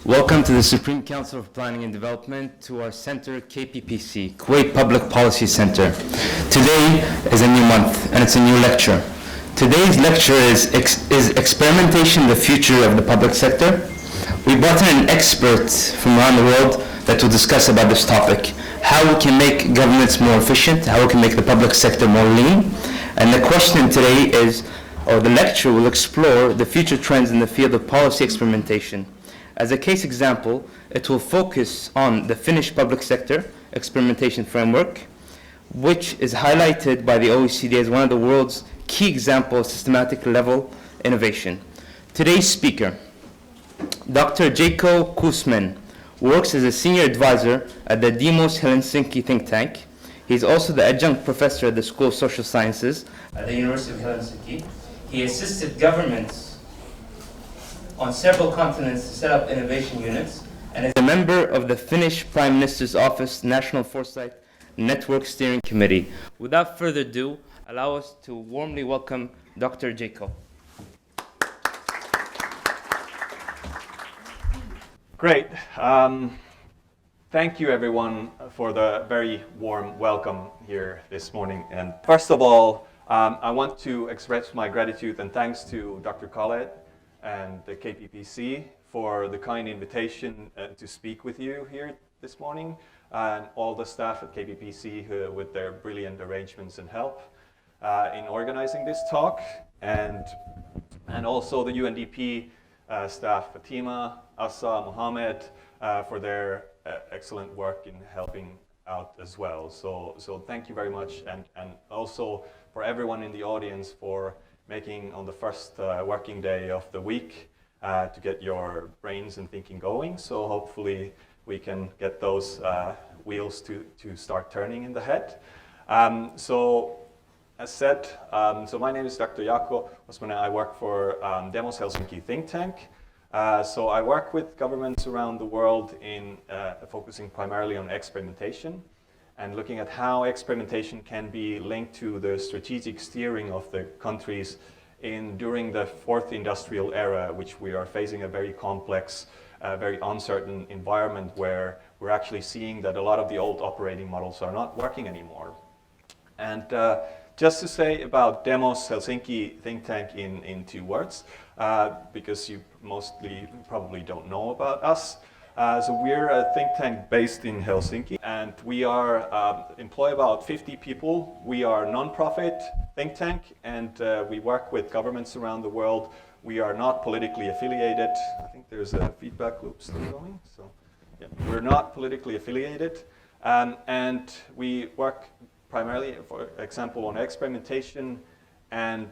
Welcome to the Supreme Council of Planning and Development, to our center, KPPC, Kuwait Public Policy Center. Today is a new month, and it's a new lecture. Today's lecture is Experimentation, the Future of the Public Sector. We brought in an expert from around the world that will discuss about this topic, how we can make governments more efficient, how we can make the public sector more lean. And the question today is, or the lecture will explore the future trends in the field of policy experimentation. As a case example, it will focus on the Finnish public sector experimentation framework, which is highlighted by the OECD as one of the world's key examples of systematic level innovation. Today's speaker, Dr. Jaakko Kuusmen, works as a senior advisor at the Demos Helsinki think tank. He's also the adjunct professor at the School of Social Sciences at the University of Helsinki. He assisted governments on several continents to set up innovation units, and is a member of the Finnish Prime Minister's Office National Foresight Network Steering Committee. Without further ado, allow us to warmly welcome Dr. Jaakko. Great. Thank you, everyone, for the very warm welcome here this morning. And first of all, I want to express my gratitude and thanks to Dr. Khaled and the KPPC for the kind invitation to speak with you here this morning, and all the staff at KPPC with their brilliant arrangements and help in organizing this talk, and also the UNDP staff, Fatima, Assa, Mohammed, for their excellent work in helping out as well. So thank you very much, and also for everyone in the audience for making on the first working day of the week to get your brains and thinking going. So hopefully we can get those wheels to start turning in the head. So as said, so my name is Dr. Jaakko Kuusmen. I work for Demos Helsinki think tank. So I work with governments around the world in focusing primarily on experimentation and looking at how experimentation can be linked to the strategic steering of the countries during the fourth industrial era, which we are facing a very complex, very uncertain environment where we're actually seeing that a lot of the old operating models are not working anymore. And just to say about Demos Helsinki think tank in 2 words, because you mostly probably don't know about us. So we're a think tank based in Helsinki, and we are employ about 50 people. We are a non-profit think tank, and we work with governments around the world. We are not politically affiliated. I think there's a feedback loop still going. So yeah, we're not politically affiliated, and we work primarily, for example, on experimentation, and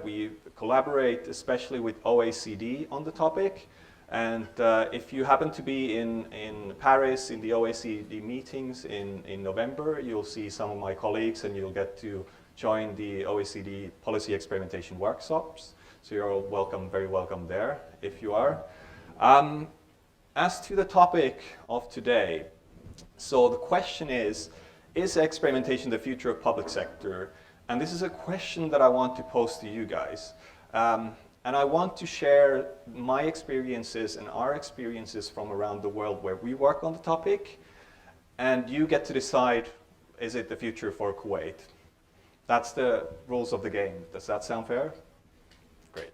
we collaborate especially with OECD on the topic. And if you happen to be in Paris in the OECD meetings in November, you'll see some of my colleagues, and you'll get to join the OECD policy experimentation workshops. So you're all welcome, very welcome there if you are. As to the topic of today, so the question is experimentation the future of public sector? And this is a question that I want to pose to you guys. And I want to share my experiences and our experiences from around the world where we work on the topic. And you get to decide, is it the future for Kuwait? That's the rules of the game. Does that sound fair? Great.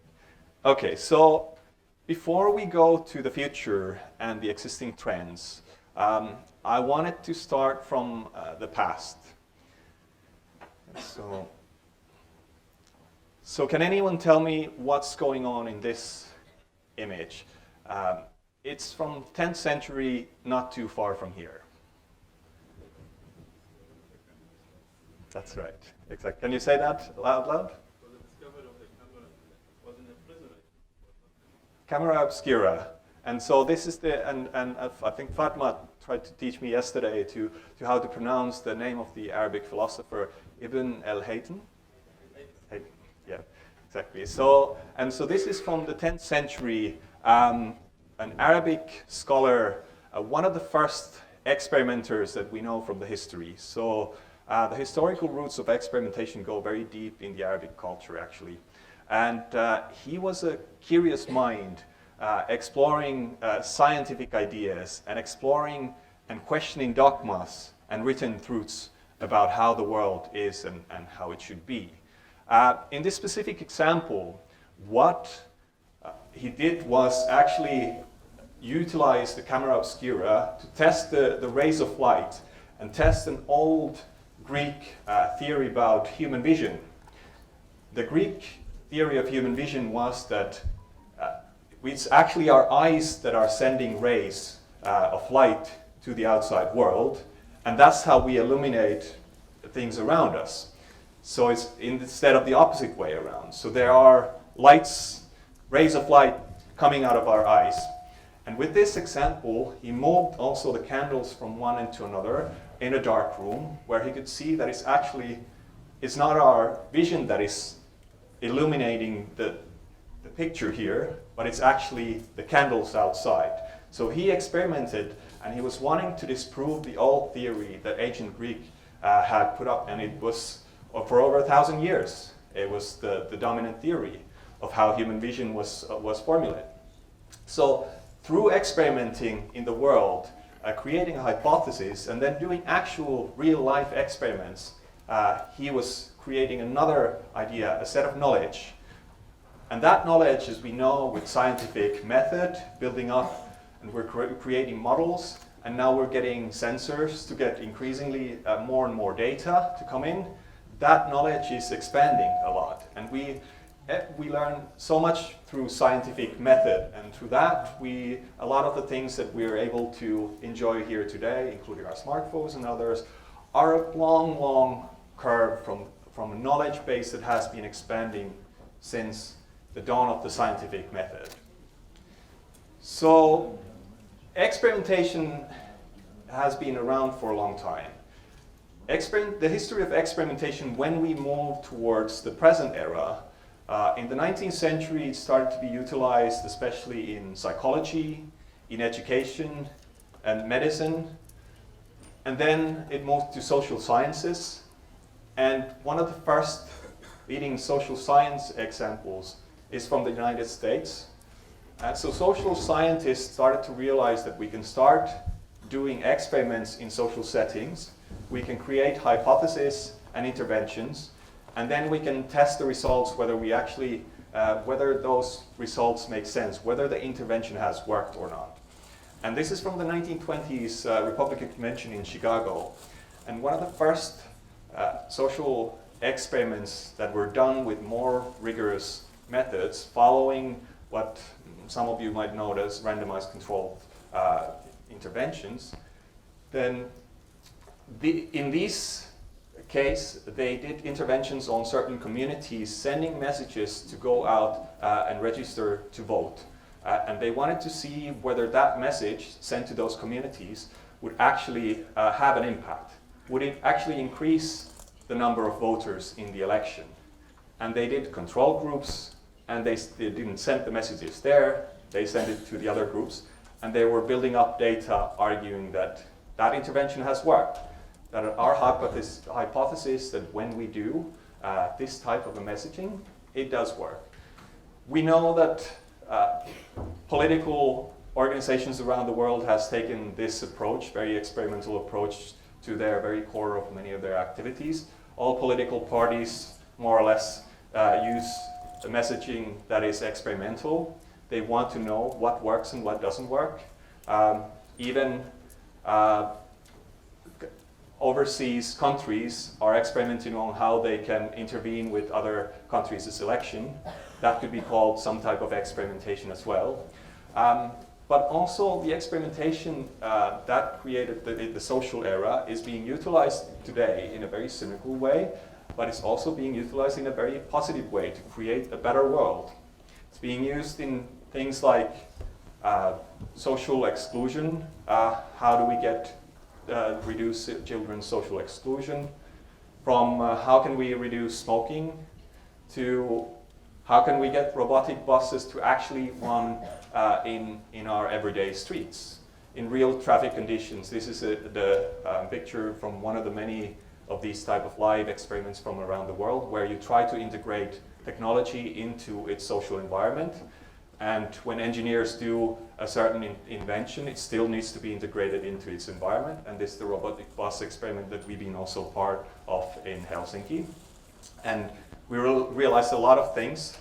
Okay, so before we go to the future and the existing trends, I wanted to start from the past. So can anyone tell me what's going on in this image? It's from 10th century, not too far from here. That's right, exactly. Can you say that out loud? Was the discovery of the camera was in a prison? Camera obscura. And so this is and I think Fatma tried to teach me yesterday to how to pronounce the name of the Arabic philosopher Ibn al-Haytham. Yeah, exactly. So this is from the 10th century, an Arabic scholar, one of the first experimenters that we know from the history. So the historical roots of experimentation go very deep in the Arabic culture, actually. And he was a curious mind exploring scientific ideas and exploring and questioning dogmas and written truths about how the world is and how it should be. In this specific example, what he did was actually utilize the camera obscura to test the rays of light and test an old Greek theory about human vision. The Greek theory of human vision was that it's actually our eyes that are sending rays of light to the outside world, and that's how we illuminate things around us. So it's instead of the opposite way around. So there are rays of light coming out of our eyes. And with this example, he moved also the candles from one end to another in a dark room where he could see that it's not our vision that is illuminating the picture here, but it's actually the candles outside. So he experimented and he was wanting to disprove the old theory that ancient Greek had put up, and it was for over 1,000 years. It was the dominant theory of how human vision was formulated. So through experimenting in the world, creating a hypothesis, and then doing actual real-life experiments, he was creating another idea, a set of knowledge. And that knowledge, as we know, with scientific method, building up, and we're creating models, and now we're getting sensors to get increasingly more and more data to come in. That knowledge is expanding a lot, and we learn so much through scientific method, and through that, a lot of the things that we're able to enjoy here today, including our smartphones and others, are a long, long curve from a knowledge base that has been expanding since the dawn of the scientific method. So experimentation has been around for a long time. The history of experimentation, when we move towards the present era, in the 19th century it started to be utilized especially in psychology, in education and medicine, and then it moved to social sciences. And one of the first leading social science examples is from the United States. So social scientists started to realize that we can start doing experiments in social settings. We can create hypotheses and interventions, and then we can test the results whether whether those results make sense, whether the intervention has worked or not. And this is from the 1920s Republican Convention in Chicago. And one of the first social experiments that were done with more rigorous methods, following what some of you might know as randomized controlled interventions, then in this case, they did interventions on certain communities, sending messages to go out and register to vote. And they wanted to see whether that message sent to those communities would actually have an impact. Would it actually increase the number of voters in the election? And they did control groups, and they didn't send the messages there, they sent it to the other groups, and they were building up data arguing that that intervention has worked, that our hypothesis that when we do this type of a messaging, it does work. We know that political organizations around the world has taken this approach, very experimental approach, to their very core of many of their activities. All political parties, more or less, use a messaging that is experimental. They want to know what works and what doesn't work. Even overseas countries are experimenting on how they can intervene with other countries' election. That could be called some type of experimentation as well. But also the experimentation that created the social era is being utilized today in a very cynical way, but it's also being utilized in a very positive way to create a better world. It's being used in things like social exclusion. How do we reduce children's social exclusion? From how can we reduce smoking to how can we get robotic buses to actually run in our everyday streets, in real traffic conditions. This is the picture from one of the many of these type of live experiments from around the world, where you try to integrate technology into its social environment. And when engineers do a certain invention, it still needs to be integrated into its environment. And this is the robotic bus experiment that we've been also part of in Helsinki. And we realized a lot of things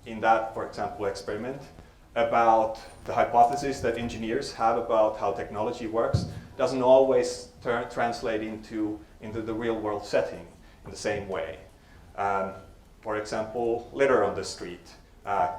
in that, for example, experiment about the hypothesis that engineers have about how technology works doesn't always translate into the real world setting in the same way. For example, litter on the street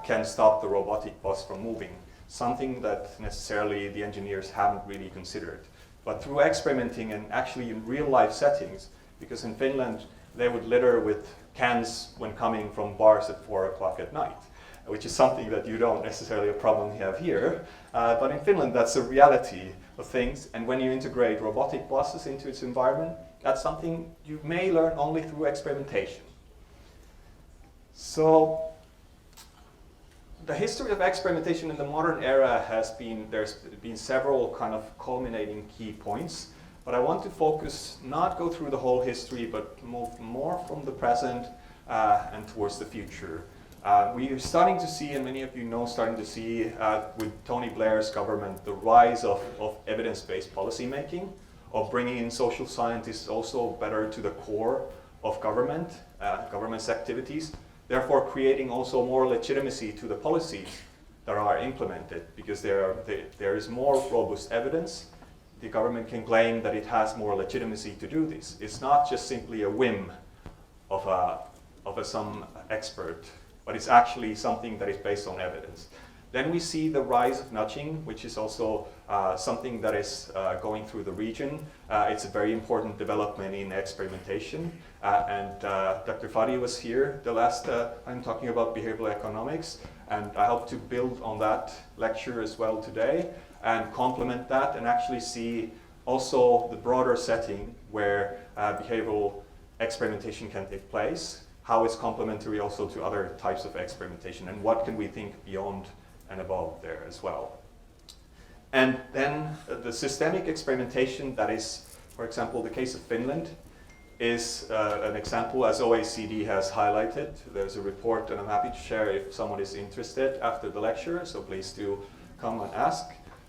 can stop the robotic bus from moving, something that necessarily the engineers haven't really considered. But through experimenting and actually in real life settings, because in Finland they would litter with cans when coming from bars at 4 o'clock at night, which is something that you don't necessarily a problem have here. But in Finland, that's a reality of things. And when you integrate robotic buses into its environment, that's something you may learn only through experimentation. So the history of experimentation in the modern era there's been several kind of culminating key points. But I want to focus, not go through the whole history, but move more from the present and towards the future. We are starting to see, and many of you know, starting to see with Tony Blair's government, the rise of evidence-based policymaking, of bringing in social scientists also better to the core of government's activities, therefore creating also more legitimacy to the policies that are implemented, because there is more robust evidence. The government can claim that it has more legitimacy to do this. It's not just simply a whim of some expert, but it's actually something that is based on evidence. Then we see the rise of nudging, which is also something that is going through the region. It's a very important development in experimentation. And Dr. Fadi was here the last time talking about behavioral economics, and I hope to build on that lecture as well today and complement that and actually see also the broader setting where behavioral experimentation can take place, how it's complementary also to other types of experimentation, and what can we think beyond and above there as well. And then the systemic experimentation that is, for example, the case of Finland is an example, as OECD has highlighted. There's a report, and I'm happy to share if someone is interested after the lecture, so please do come and ask.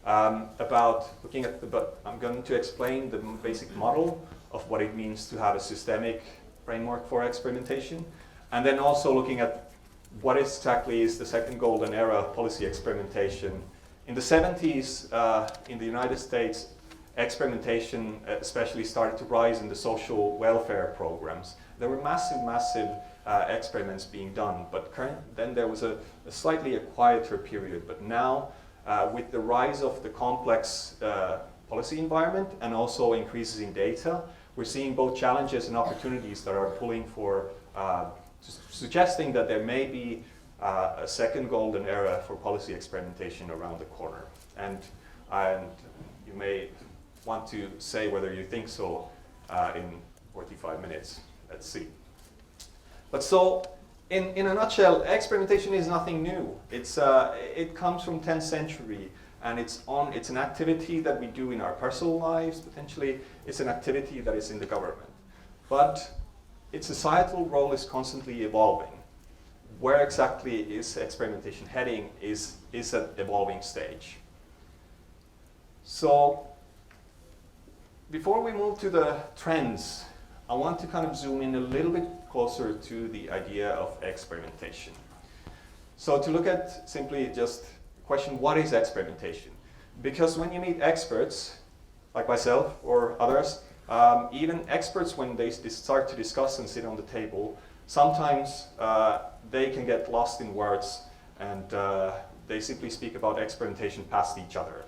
About looking at I'm going to explain the basic model of what it means to have a systemic framework for experimentation, and then also looking at what exactly is the second golden era of policy experimentation. In the 70s, in the United States, experimentation especially started to rise in the social welfare programs. There were massive experiments being done, but then there was a slightly quieter period. But now, with the rise of the complex policy environment and also increases in data, we're seeing both challenges and opportunities that are pulling for suggesting that there may be a second golden era for policy experimentation around the corner. And you may want to say whether you think so in 45 minutes. Let's see. But so, in a nutshell, experimentation is nothing new. It comes from 10th century, and it's an activity that we do in our personal lives. Potentially, it's an activity that is in the government. But its societal role is constantly evolving. Where exactly is experimentation heading is an evolving stage. So, before we move to the trends, I want to kind of zoom in a little bit closer to the idea of experimentation. So to look at simply just the question, what is experimentation? Because when you meet experts, like myself or others, even experts, when they start to discuss and sit on the table, sometimes they can get lost in words, and they simply speak about experimentation past each other.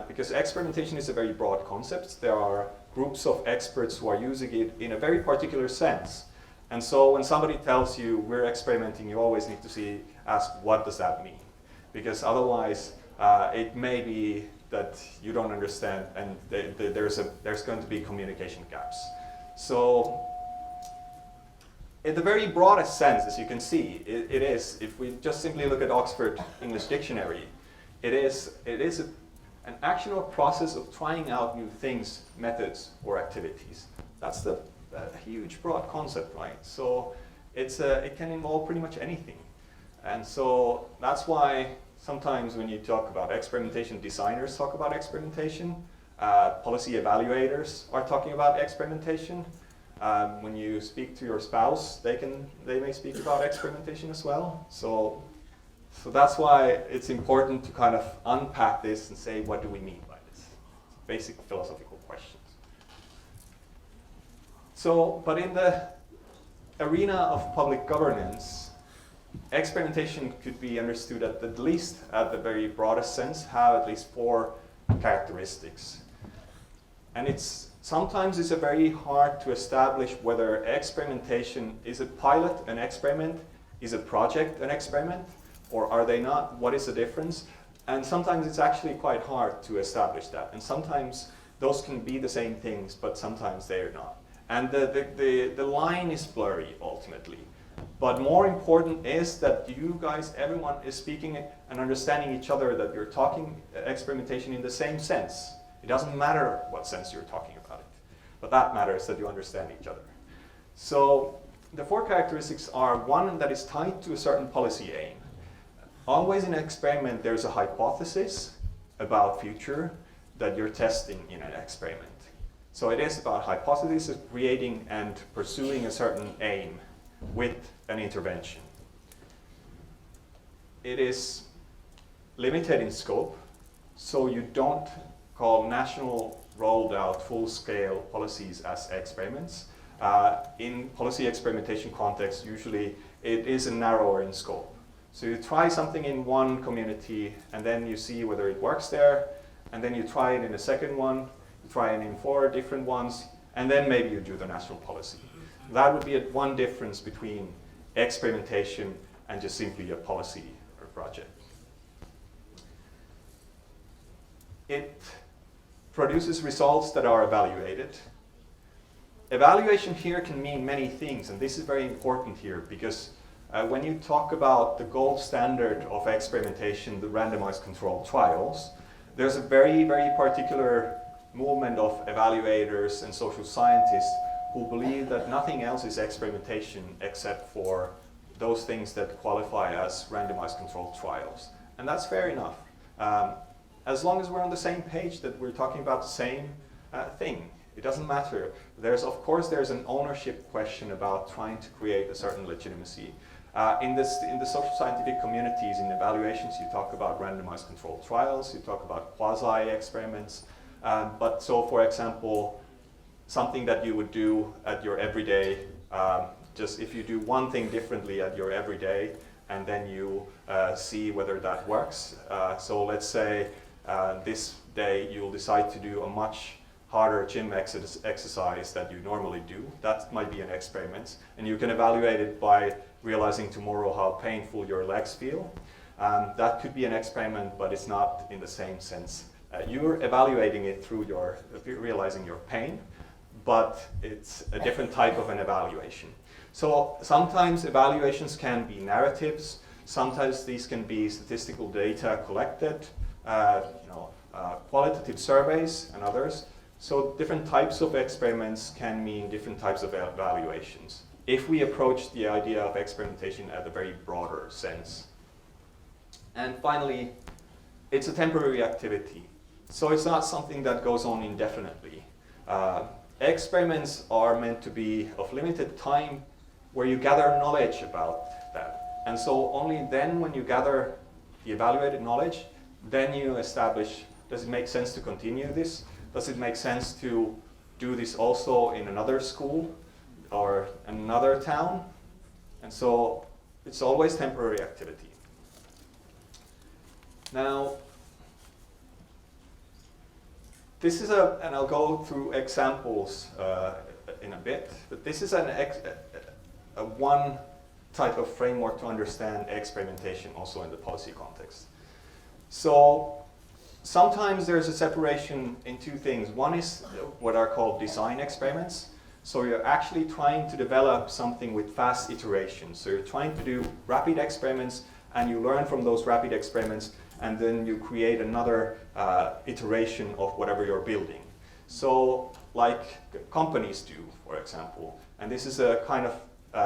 Because experimentation is a very broad concept. There are groups of experts who are using it in a very particular sense. And so when somebody tells you we're experimenting, you always need to ask, what does that mean? Because otherwise, it may be that you don't understand, and there's going to be communication gaps. So, in the very broadest sense, as you can see, it is, if we just simply look at Oxford English Dictionary, it is an action or process of trying out new things, methods, or activities. That's the huge, broad concept, right? So it can involve pretty much anything. And so that's why sometimes when you talk about experimentation, designers talk about experimentation, policy evaluators are talking about experimentation. When you speak to your spouse, they may speak about experimentation as well. So that's why it's important to kind of unpack this and say, what do we mean by this? Basic philosophical questions. So, but in the arena of public governance, experimentation could be understood at least, at the very broadest sense, have at least 4 characteristics. And sometimes it's very hard to establish whether experimentation is a pilot, an experiment, is a project, an experiment, or are they not? What is the difference? And sometimes it's actually quite hard to establish that. And sometimes those can be the same things, but sometimes they are not. And the line is blurry, ultimately. But more important is that you guys, everyone is speaking and understanding each other, that you're talking experimentation in the same sense. It doesn't matter what sense you're talking about it, but that matters, that you understand each other. So the 4 characteristics are: 1, that is tied to a certain policy aim. Always in an experiment, there's a hypothesis about future that you're testing in an experiment. So it is about hypothesis of creating and pursuing a certain aim with an intervention. It is limited in scope, so you don't call national rolled out full-scale policies as experiments. In policy experimentation context, usually it is narrower in scope. So you try something in one community, and then you see whether it works there, and then you try it in a second one, you try it in 4 different ones, and then maybe you do the national policy. That would be one difference between experimentation and just simply a policy or project. It produces results that are evaluated. Evaluation here can mean many things, and this is very important here, because when you talk about the gold standard of experimentation, the randomized controlled trials, there's a very, very particular movement of evaluators and social scientists who believe that nothing else is experimentation except for those things that qualify as randomized controlled trials. And that's fair enough. As long as we're on the same page, that we're talking about the same thing. It doesn't matter. Of course, there's an ownership question about trying to create a certain legitimacy. In the social scientific communities, in evaluations, you talk about randomized controlled trials, you talk about quasi-experiments. But so, for example, something that you would do at your everyday, just if you do one thing differently at your everyday, and then you see whether that works. So let's say this day you'll decide to do a much harder gym exercise that you normally do. That might be an experiment, and you can evaluate it by realizing tomorrow how painful your legs feel. That could be an experiment, but it's not in the same sense. You're evaluating it through realizing your pain, but it's a different type of an evaluation. So sometimes evaluations can be narratives, sometimes these can be statistical data collected, qualitative surveys and others. So different types of experiments can mean different types of evaluations, if we approach the idea of experimentation at a very broader sense. And finally, it's a temporary activity. So it's not something that goes on indefinitely. Experiments are meant to be of limited time where you gather knowledge about that. And so only then, when you gather the evaluated knowledge, then you establish, does it make sense to continue this? Does it make sense to do this also in another school or another town? And so it's always temporary activity. Now, this is and I'll go through examples in a bit, but this is one type of framework to understand experimentation also in the policy context. So sometimes there's a separation in 2 things. One is what are called design experiments. So you're actually trying to develop something with fast iterations. So you're trying to do rapid experiments, and you learn from those rapid experiments, and then you create another iteration of whatever you're building. So like companies do, for example. And this is a kind of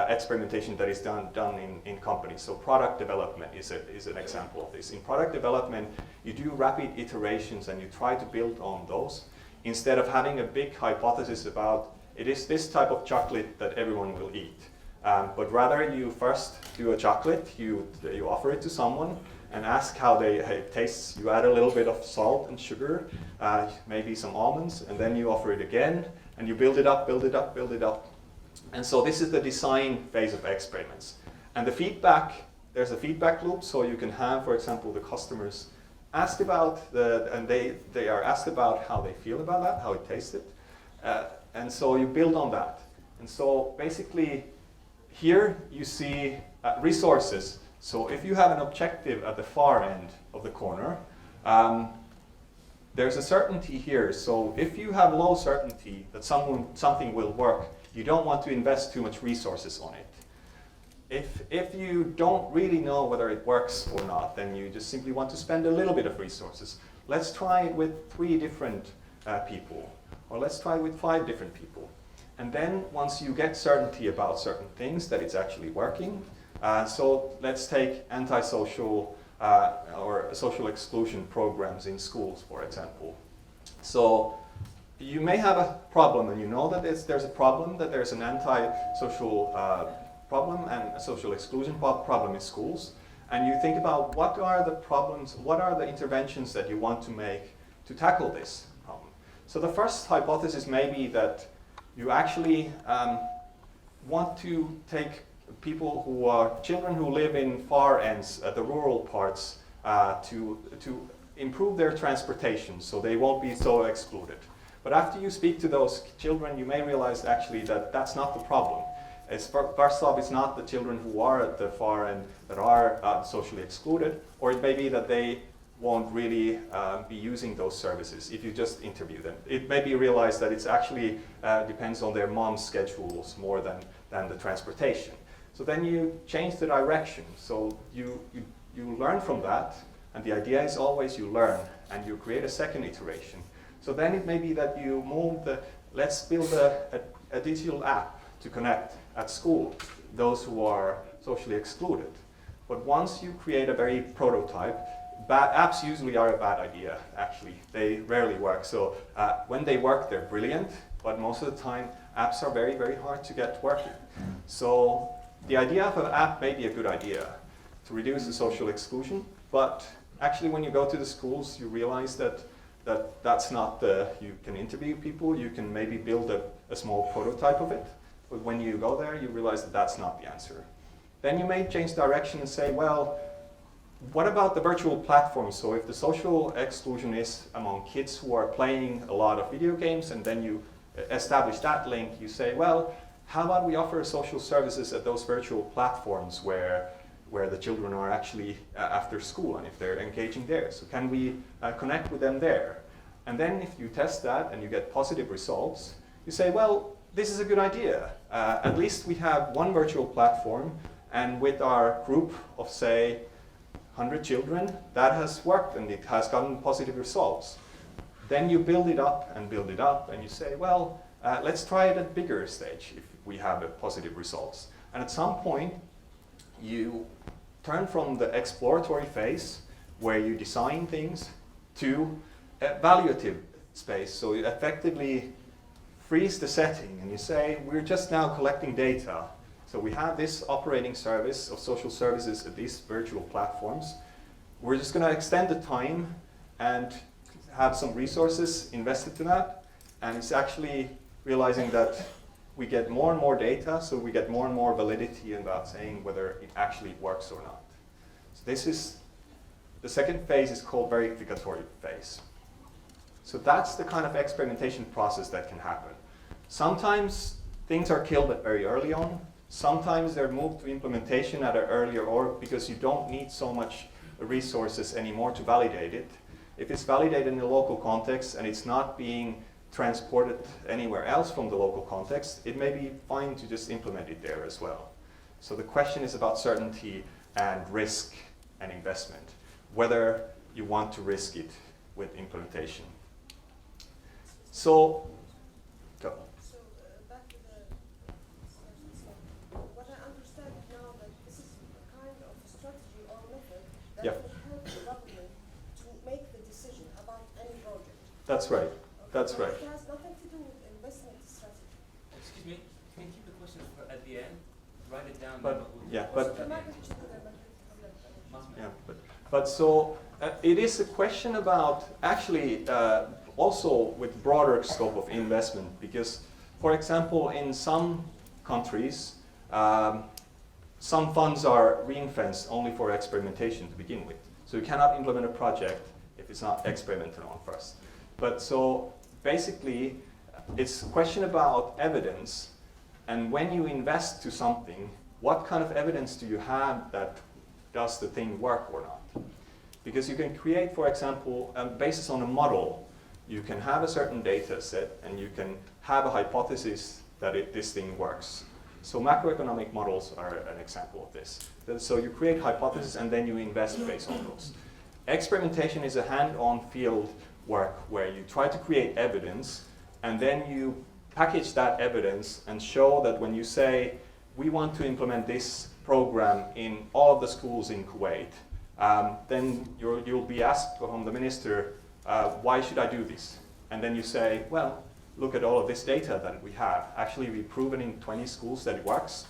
experimentation that is done in companies. So product development is an example of this. In product development, you do rapid iterations and you try to build on those instead of having a big hypothesis about it is this type of chocolate that everyone will eat. But rather you first do a chocolate, you offer it to someone and ask how it tastes. You add a little bit of salt and sugar, maybe some almonds, and then you offer it again and you build it up, build it up, build it up. And so this is the design phase of experiments. And the feedback, there's a feedback loop, so you can have, for example, the customers ask about, and they are asked about how they feel about that, how it tasted. And so you build on that. And so basically, here you see resources. So if you have an objective at the far end of the corner, there's a certainty here. So if you have low certainty that something will work, you don't want to invest too much resources on it. If you don't really know whether it works or not, then you just simply want to spend a little bit of resources. Let's try it with 3 different people, or let's try it with 5 different people. And then once you get certainty about certain things that it's actually working, so let's take antisocial or social exclusion programs in schools, for example. So you may have a problem, and you know that there's a problem, that there's an anti-social problem and a social exclusion problem in schools, and you think about what are the problems, what are the interventions that you want to make to tackle this problem. So the first hypothesis may be that you actually want to take people who are children who live in far ends, the rural parts, to improve their transportation so they won't be so excluded. But after you speak to those children, you may realize actually that that's not the problem. First off, it's not the children who are at the far end that are socially excluded, or it may be that they won't really be using those services if you just interview them. It may be realized that it's actually depends on their mom's schedules more than the transportation. So then you change the direction. So you learn from that, and the idea is always you learn, and you create a second iteration. So then it may be that you move let's build a digital app to connect at school those who are socially excluded. But once you create a very prototype, apps usually are a bad idea, actually. They rarely work. So when they work, they're brilliant, but most of the time, apps are very, very hard to get working. So the idea of an app may be a good idea to reduce the social exclusion, but actually when you go to the schools, you realize that's not you can interview people, you can maybe build a small prototype of it, but when you go there, you realize that that's not the answer. Then you may change direction and say, well, what about the virtual platforms? So if the social exclusion is among kids who are playing a lot of video games, and then you establish that link, you say, well, how about we offer social services at those virtual platforms where the children are actually after school, and if they're engaging there. So can we connect with them there? And then if you test that and you get positive results, you say, well, this is a good idea. At least we have one virtual platform, and with our group of, say, 100 children, that has worked and it has gotten positive results. Then you build it up, and you say, well, let's try it at bigger stage if we have positive results. And at some point, you turn from the exploratory phase, where you design things, to a evaluative space. So you effectively freeze the setting, and you say, we're just now collecting data. So we have this operating service of social services at these virtual platforms. We're just going to extend the time and have some resources invested to that. And it's actually realizing that we get more and more data, so we get more and more validity about saying whether it actually works or not. So this is, the second phase is called verificatory phase. So that's the kind of experimentation process that can happen. Sometimes things are killed very early on. Sometimes they're moved to implementation at an earlier, or because you don't need so much resources anymore to validate it. If it's validated in the local context and it's not being transported anywhere else from the local context, it may be fine to just implement it there as well. So the question is about certainty and risk and investment, whether you want to risk it with implementation. So, go. So back to the what That's right. That's right. It has nothing to do with investment strategy. Excuse me, can you keep the questions for at the end? Write it down. But yeah, but Yeah. but so it is a question about actually also with broader scope of investment, because, for example, in some countries, some funds are ring-fenced only for experimentation to begin with. So you cannot implement a project if it's not experimented on first. But so basically, it's a question about evidence, and when you invest to something, what kind of evidence do you have that does the thing work or not? Because you can create, for example, basis on a model, you can have a certain data set and you can have a hypothesis that this thing works. So macroeconomic models are an example of this. So you create hypotheses and then you invest based on those. Experimentation is a hand-on field work where you try to create evidence and then you package that evidence and show that when you say, we want to implement this program in all of the schools in Kuwait, then you'll be asked from the minister, why should I do this? And then you say, well, look at all of this data that we have. Actually, we've proven in 20 schools that it works.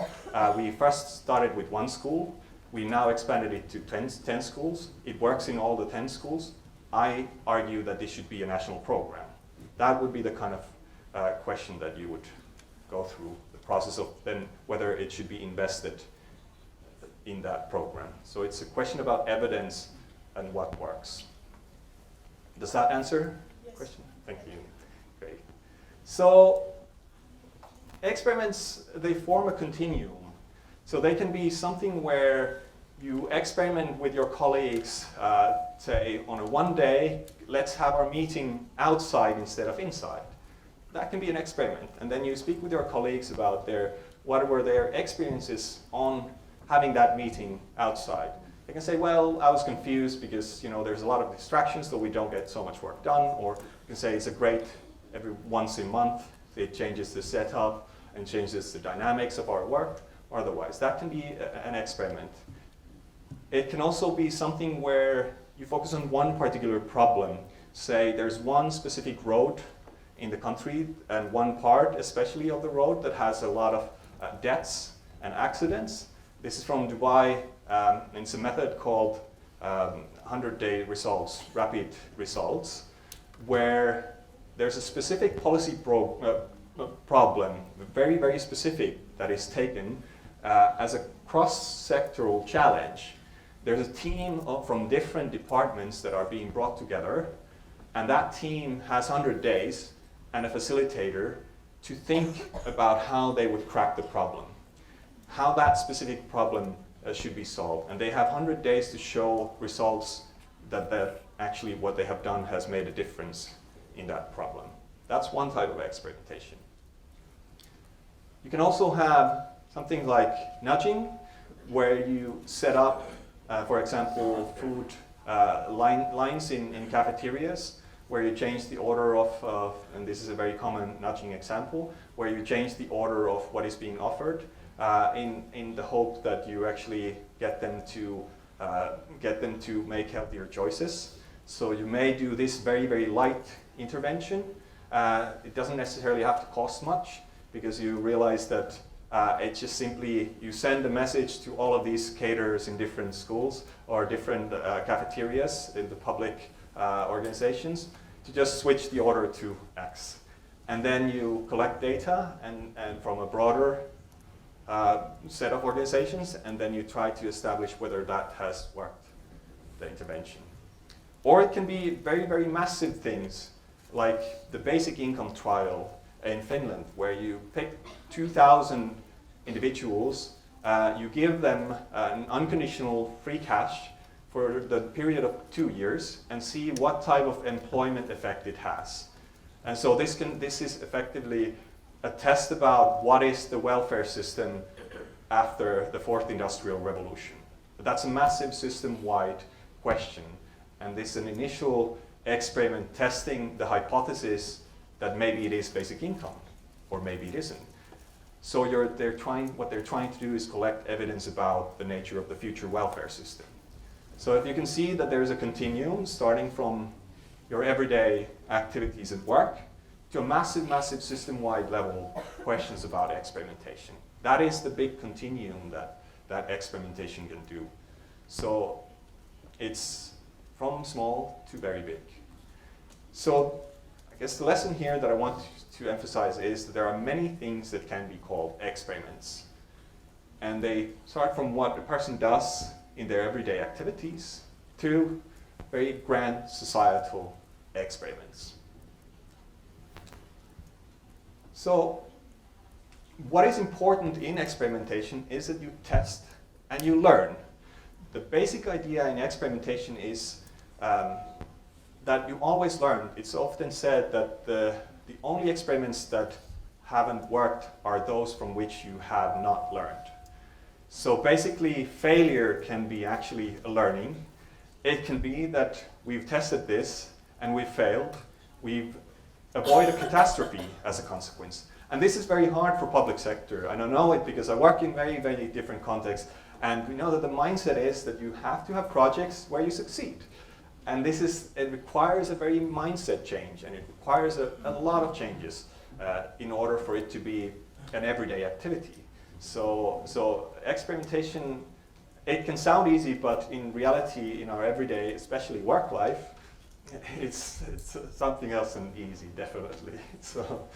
We first started with 1 school. We now expanded it to 10 schools. It works in all the 10 schools. I argue that this should be a national program. That would be the kind of question that you would go through the process of then whether it should be invested in that program. So it's a question about evidence and what works. Does that answer the question? Thank you. Great. So experiments, they form a continuum. So they can be something where you experiment with your colleagues, say on a one day, let's have our meeting outside instead of inside. That can be an experiment. And then you speak with your colleagues about what were their experiences on having that meeting outside. They can say, well, I was confused because there's a lot of distractions, so we don't get so much work done. Or you can say it's a great, every once a month, it changes the setup and changes the dynamics of our work. Or otherwise, that can be an experiment. It can also be something where you focus on one particular problem. Say there's one specific road in the country and one part especially of the road that has a lot of deaths and accidents. This is from Dubai. It's a method called 100-day results, rapid results, where there's a specific policy problem, very, very specific, that is taken as a cross-sectoral challenge. There's a team from different departments that are being brought together, and that team has 100 days and a facilitator to think about how they would crack the problem, how that specific problem should be solved. And they have 100 days to show results that actually what they have done has made a difference in that problem. That's one type of experimentation. You can also have something like nudging, where you set up, for example, food lines in cafeterias, where you change the order of, and this is a very common nudging example, where you change the order of what is being offered in the hope that you actually get them to make healthier choices. So you may do this very, very light intervention. It doesn't necessarily have to cost much, because you realize that it's just simply you send a message to all of these caterers in different schools or different cafeterias in the public organizations to just switch the order to X. And then you collect data and from a broader set of organizations, and then you try to establish whether that has worked, the intervention. Or it can be very, very massive things, like the basic income trial in Finland, where you pick 2,000 individuals, you give them an unconditional free cash for the period of 2 years and see what type of employment effect it has. And so this is effectively a test about what is the welfare system after the fourth industrial revolution. But that's a massive system-wide question. And this is an initial experiment testing the hypothesis that maybe it is basic income, or maybe it isn't. So what they're trying to do is collect evidence about the nature of the future welfare system. So if you can see that there's a continuum starting from your everyday activities at work to a massive, massive system-wide level questions about experimentation. That is the big continuum that experimentation can do. So it's from small to very big. So I guess the lesson here that I want to emphasize is that there are many things that can be called experiments. And they start from what a person does in their everyday activities to very grand societal experiments. So what is important in experimentation is that you test and you learn. The basic idea in experimentation is that you always learn. It's often said that the only experiments that haven't worked are those from which you have not learned. So basically, failure can be actually a learning. It can be that we've tested this and we've failed. We've avoided a catastrophe as a consequence. And this is very hard for public sector. And I know it because I work in very, very different contexts. And we know that the mindset is that you have to have projects where you succeed. And it requires a very mindset change, and it requires a lot of changes in order for it to be an everyday activity. So experimentation, it can sound easy, but in reality, in our everyday, especially work life, it's something else than easy, definitely. So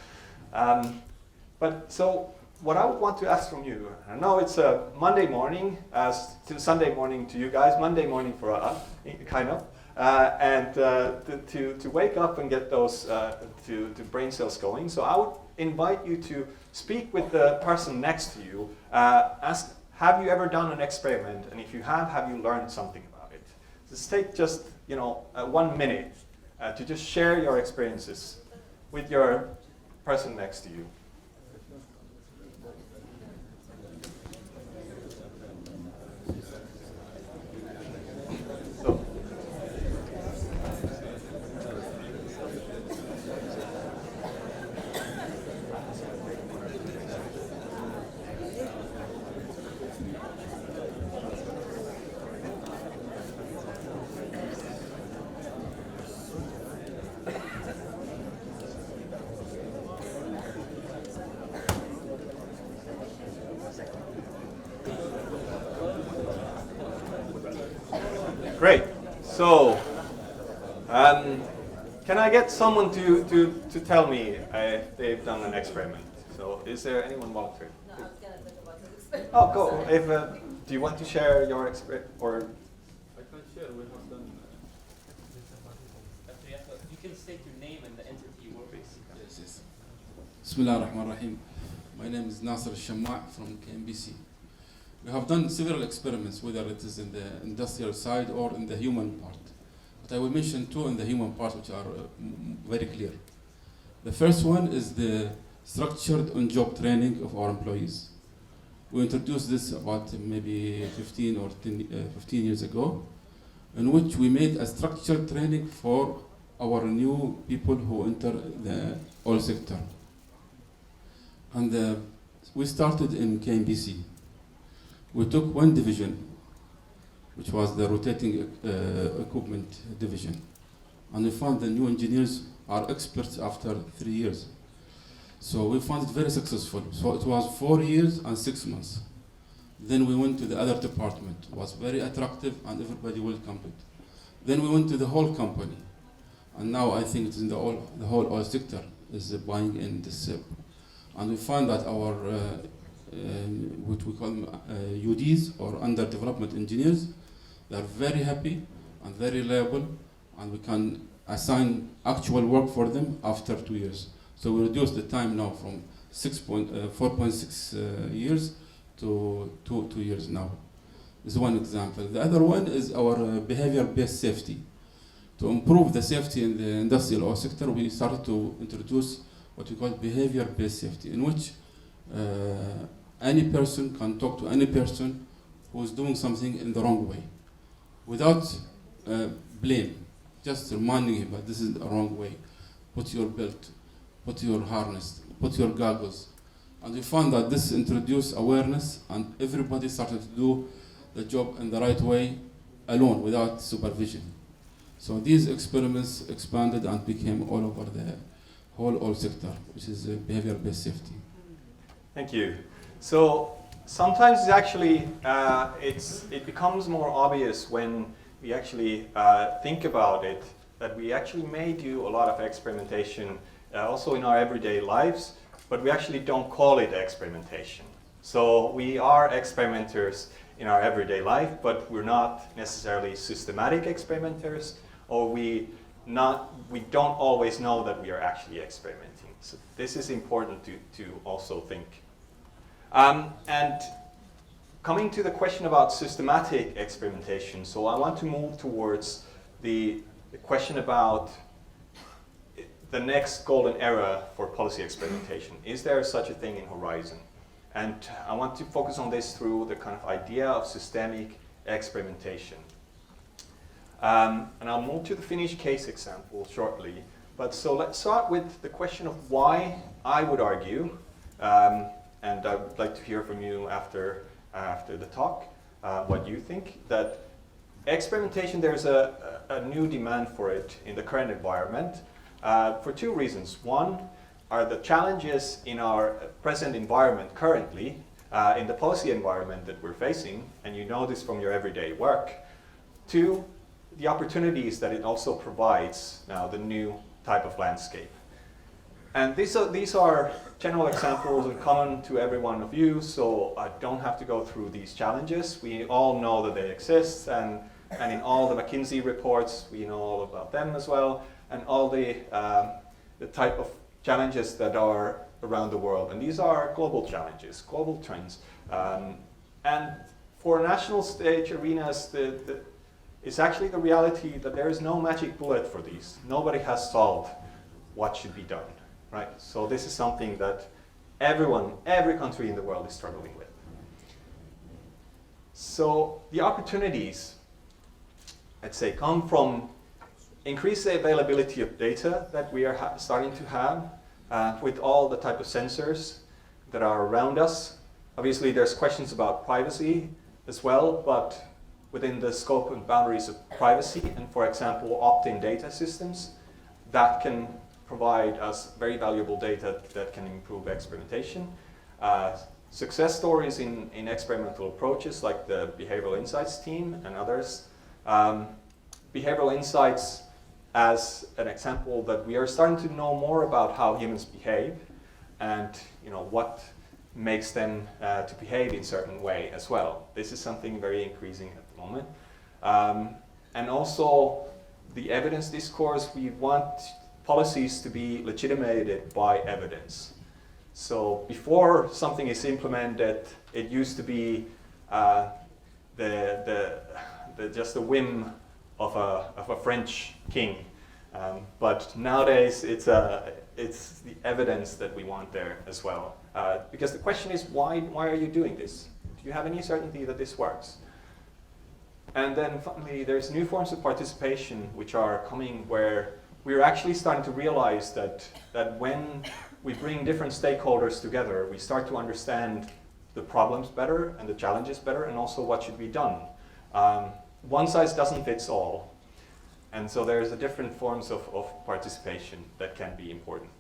what I would want to ask from you, I know it's a Monday morning, as to Sunday morning to you guys, Monday morning for us, kind of, and to wake up and get those to brain cells going. So I would invite you to speak with the person next to you. Ask, have you ever done an experiment? And if you have you learned something about it? Just take 1 minute to just share your experiences with your person next to you. Great. So, can I get someone to tell me if they've done an experiment? So, is there anyone volunteering? No, I was going to talk about this experiment. Oh, go. If do you want to share your experience or? I can share. We have done. You can state your name and the entity you work with. Yes. Bismillah ar-Rahman ar-Rahim. My name is Nasser al-Shamma from KPPC. We have done several experiments, whether it is in the industrial side or in the human part. But I will mention two in the human part which are very clear. The first one is the structured on-job training of our employees. We introduced this about maybe 15 years ago, in which we made a structured training for our new people who enter the oil sector. And we started in KPPC. We took one division, which was the rotating equipment division. And we found the new engineers are experts after 3 years. So we found it very successful. So it was 4 years and 6 months. Then we went to the other department. It was very attractive and everybody welcomed it. Then we went to the whole company. And now I think it's in the whole oil sector is buying in this. And we found that our what we call them UDs or under development engineers, they are very happy and very reliable, and we can assign actual work for them after 2 years. So we reduce the time now from 4.6 years to 2 years now. This is one example. The other one is our behavior-based safety. To improve the safety in the industrial oil sector, we started to introduce what we call behavior-based safety, in which any person can talk to any person who is doing something in the wrong way, without blame, just reminding him that this is the wrong way. Put your belt, put your harness, put your goggles. And we found that this introduced awareness, and everybody started to do the job in the right way alone, without supervision. So these experiments expanded and became all over the whole sector, which is behavior-based safety. Thank you. So sometimes it's actually it becomes more obvious when we actually think about it that we actually may do a lot of experimentation also in our everyday lives, but we actually don't call it experimentation. So we are experimenters in our everyday life, but we're not necessarily systematic experimenters, or we don't always know that we are actually experimenting. So this is important to also think. And coming to the question about systematic experimentation, so I want to move towards the question about the next golden era for policy experimentation. Is there such a thing in Horizon? And I want to focus on this through the kind of idea of systemic experimentation. And I'll move to the Finnish case example shortly. But so let's start with the question of why I would argue, and I would like to hear from you after the talk, what you think, that experimentation, there's a new demand for it in the current environment for two reasons. One are the challenges in our present environment currently, in the policy environment that we're facing, and you know this from your everyday work. Two, the opportunities that it also provides now, the new type of landscape. And these are general examples and common to every one of you, so I don't have to go through these challenges. We all know that they exist, and in all the McKinsey reports, we know all about them as well, and all the type of challenges that are around the world. And these are global challenges, global trends. And for national stage arenas, it's actually the reality that there is no magic bullet for these. Nobody has solved what should be done, right? So this is something that every country in the world is struggling with. So the opportunities, I'd say, come from increased availability of data that we are starting to have with all the type of sensors that are around us. Obviously, there's questions about privacy as well, but within the scope and boundaries of privacy, and for example, opt-in data systems, that can provide us very valuable data that can improve experimentation. Success stories in experimental approaches like the behavioral insights team and others. Behavioral insights as an example that we are starting to know more about how humans behave and what makes them to behave in a certain way as well. This is something very increasing at the moment. And also the evidence discourse, we want policies to be legitimated by evidence. So before something is implemented, it used to be just the whim of a French king. But nowadays it's the evidence that we want there as well. Because the question is, why are you doing this? Do you have any certainty that this works? And then finally, there's new forms of participation which are coming where we're actually starting to realize that when we bring different stakeholders together, we start to understand the problems better and the challenges better, and also what should be done. One size doesn't fit all. And so there's different forms of participation that can be important.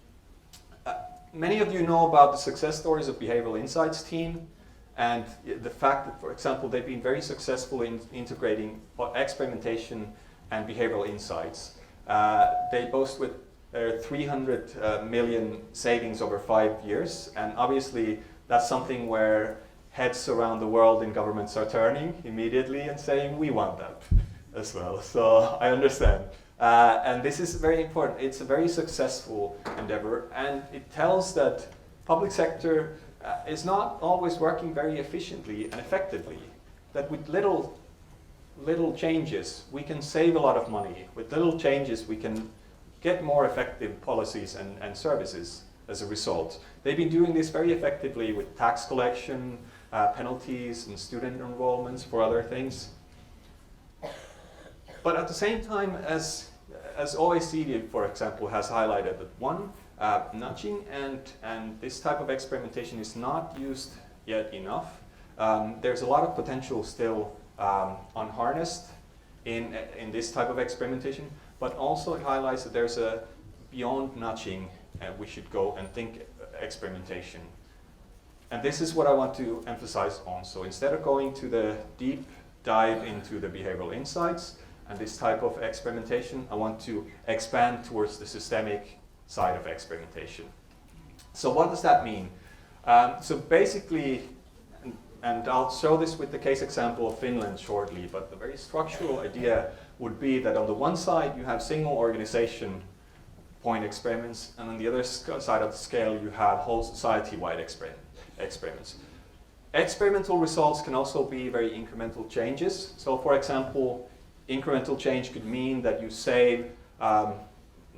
Many of you know about the success stories of Behavioral Insights team, and the fact that, for example, they've been very successful in integrating experimentation and behavioral insights. They boast with 300 million savings over 5 years, and obviously that's something where heads around the world in governments are turning immediately and saying, we want that as well. So I understand. And this is very important. It's a very successful endeavor, and it tells that public sector is not always working very efficiently and effectively. That with little changes, we can save a lot of money. With little changes, we can get more effective policies and services as a result. They've been doing this very effectively with tax collection, penalties, and student enrollments for other things. But at the same time, as OECD, for example, has highlighted that one, nudging and this type of experimentation is not used yet enough. There's a lot of potential still unharnessed, in this type of experimentation, but also it highlights that there's a beyond nudging, we should go and think experimentation. And this is what I want to emphasize on. So instead of going to the deep dive into the behavioral insights and this type of experimentation, I want to expand towards the systemic side of experimentation. So what does that mean? So basically, and I'll show this with the case example of Finland shortly, but the very structural idea would be that on the one side you have single organization point experiments, and on the other side of the scale you have whole society-wide experiments. Experimental results can also be very incremental changes. So for example, incremental change could mean that you save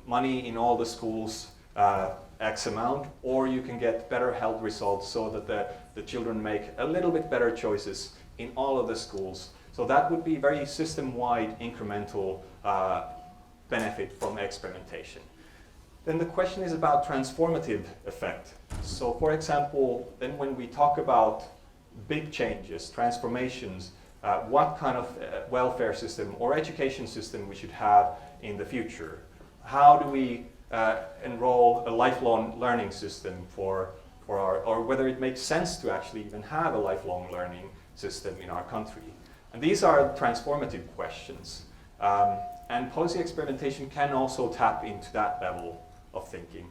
money in all the schools X amount, or you can get better health results so that the children make a little bit better choices in all of the schools. So that would be very system-wide incremental benefit from experimentation. Then the question is about transformative effect. So for example, then when we talk about big changes, transformations, what kind of welfare system or education system we should have in the future? How do we enroll a lifelong learning system for our, or whether it makes sense to actually even have a lifelong learning system in our country? And these are transformative questions. And policy experimentation can also tap into that level of thinking.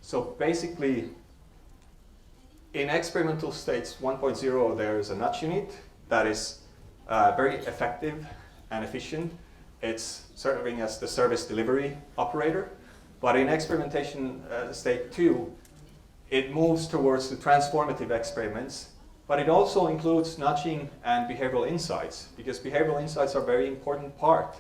So basically, in experimental states 1.0, there is a nudge unit that is very effective and efficient. It's serving as the service delivery operator. But in experimentation state 2, it moves towards the transformative experiments, but it also includes nudging and behavioral insights, because behavioral insights are a very important part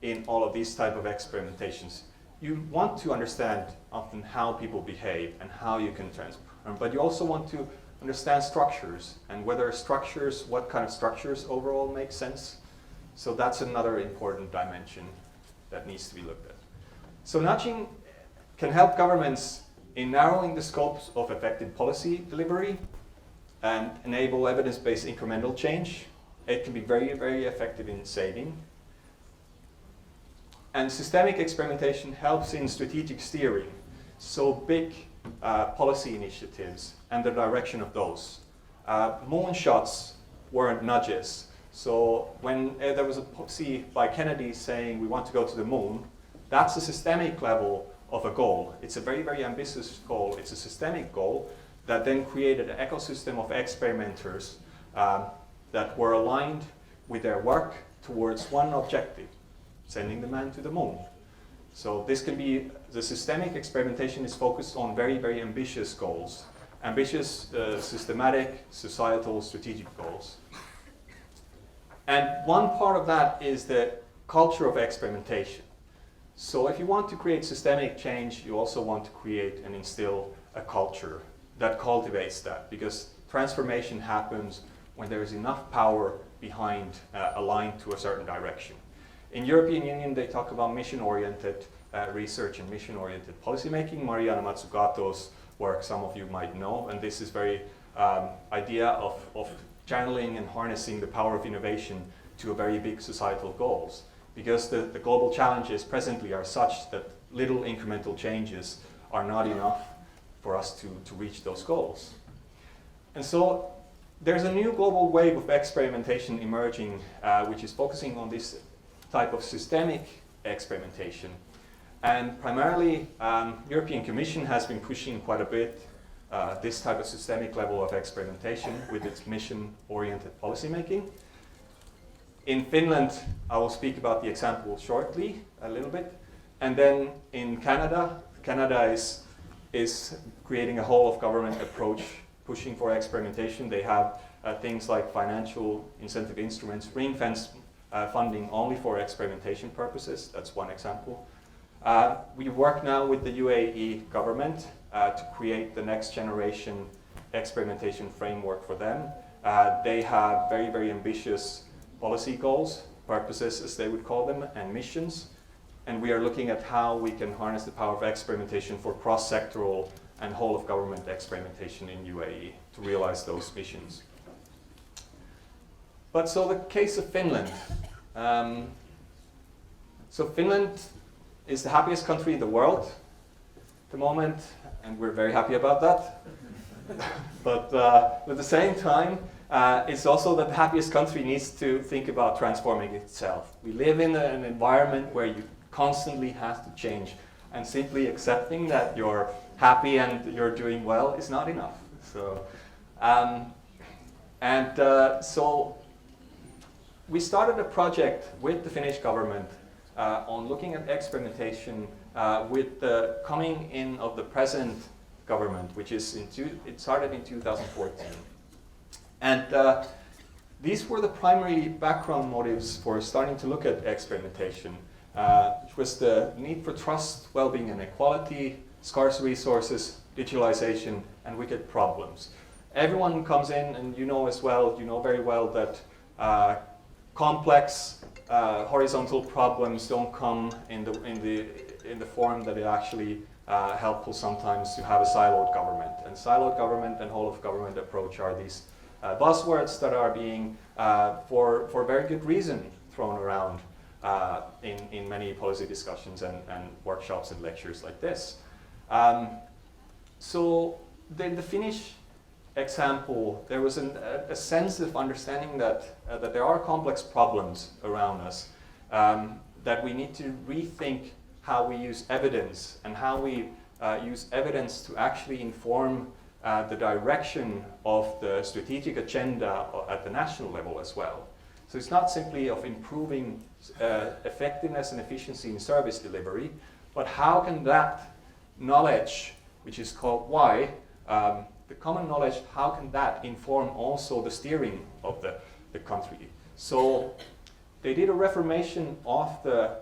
in all of these type of experimentations. You want to understand often how people behave and how you can transform, but you also want to understand structures and whether structures, what kind of structures overall make sense. So that's another important dimension that needs to be looked at. So nudging can help governments in narrowing the scopes of effective policy delivery and enable evidence-based incremental change. It can be very, very effective in saving. And systemic experimentation helps in strategic steering. So big policy initiatives and the direction of those. Moonshots weren't nudges. So when there was a policy by Kennedy saying we want to go to the moon, that's a systemic level of a goal. It's a very, very ambitious goal. It's a systemic goal that then created an ecosystem of experimenters that were aligned with their work towards one objective, sending the man to the moon. So this can be, the systemic experimentation is focused on very, very ambitious goals, ambitious, systematic, societal, strategic goals. And one part of that is the culture of experimentation. So if you want to create systemic change, you also want to create and instill a culture that cultivates that, because transformation happens when there is enough power behind, aligned to a certain direction. In European Union, they talk about mission-oriented research and mission-oriented policymaking. Mariana Matsugato's work, some of you might know, and this is very idea of channeling and harnessing the power of innovation to a very big societal goals. Because the global challenges presently are such that little incremental changes are not enough for us to reach those goals. And so there's a new global wave of experimentation emerging, which is focusing on this type of systemic experimentation. And primarily, European Commission has been pushing quite a bit this type of systemic level of experimentation with its mission-oriented policymaking. In Finland, I will speak about the example shortly, a little bit. And then in Canada, Canada is creating a whole of government approach, pushing for experimentation. They have things like financial incentive instruments, ring-fence funding only for experimentation purposes. That's one example. We work now with the UAE government to create the next generation experimentation framework for them. They have very, very ambitious policy goals, purposes as they would call them, and missions. And we are looking at how we can harness the power of experimentation for cross-sectoral and whole of government experimentation in UAE to realize those missions. But so the case of Finland, So Finland is the happiest country in the world at the moment, and we're very happy about that. But at the same time, it's also that the happiest country needs to think about transforming itself. We live in an environment where you constantly have to change, and simply accepting that you're happy and you're doing well is not enough. So, so we started a project with the Finnish government on looking at experimentation with the coming in of the present government, which is it started in 2014. And these were the primary background motives for starting to look at experimentation, which was the need for trust, well-being and equality, scarce resources, digitalization, and wicked problems. Everyone comes in, and you know as well, you know very well that complex horizontal problems don't come in the form that it actually helpful sometimes to have a siloed government. And siloed government and whole of government approach are these buzzwords that are being, for very good reason, thrown around in many policy discussions and workshops and lectures like this. So the Finnish example, there was a sense of understanding that there are complex problems around us, that we need to rethink how we use evidence and how we use evidence to actually inform the direction of the strategic agenda at the national level as well. So it's not simply of improving effectiveness and efficiency in service delivery, but how can that knowledge, which is called why, the common knowledge, how can that inform also the steering of the country? So they did a reformation of the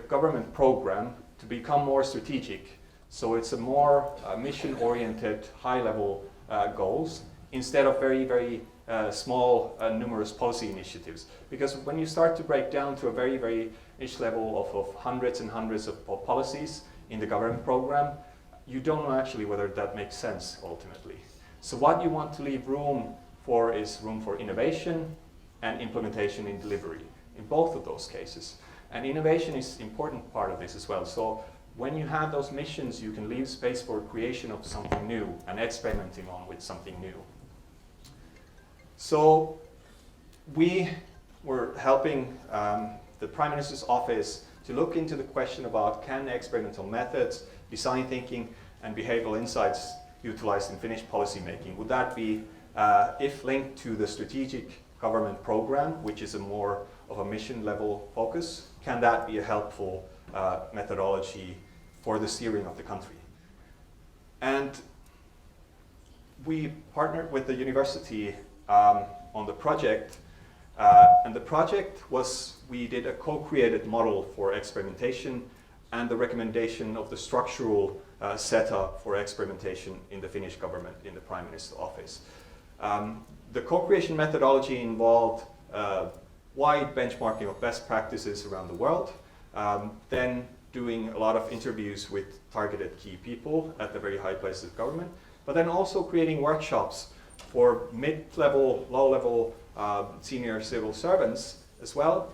government program to become more strategic. So it's a more mission-oriented, high-level goals instead of very, very small, numerous policy initiatives. Because when you start to break down to a very, very niche level of hundreds and hundreds of policies in the government program, you don't know actually whether that makes sense ultimately. So what you want to leave room for is room for innovation and implementation in delivery in both of those cases. And innovation is an important part of this as well. So when you have those missions, you can leave space for creation of something new and experimenting on with something new. So we were helping the Prime Minister's office to look into the question about can experimental methods, design thinking, and behavioral insights utilized in Finnish policy making. Would that be, if linked to the strategic government program, which is a more of a mission level focus, can that be a helpful methodology for the steering of the country? And we partnered with the university on the project, and the project was, we did a co-created model for experimentation and the recommendation of the structural setup for experimentation in the Finnish government in the Prime Minister's office. The co-creation methodology involved wide benchmarking of best practices around the world, then doing a lot of interviews with targeted key people at the very high places of government, but then also creating workshops for mid-level, low-level senior civil servants as well,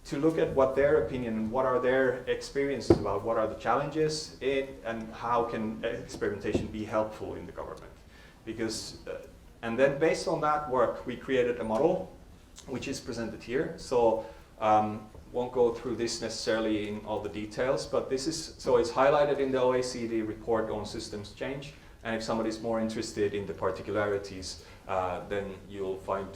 to look at what their opinion and what are their experiences about what are the challenges and how can experimentation be helpful in the government. Because, and then based on that work, we created a model which is presented here. So won't go through this necessarily in all the details, but this is, so it's highlighted in the OECD report on systems change. And if somebody's more interested in the particularities, then you'll find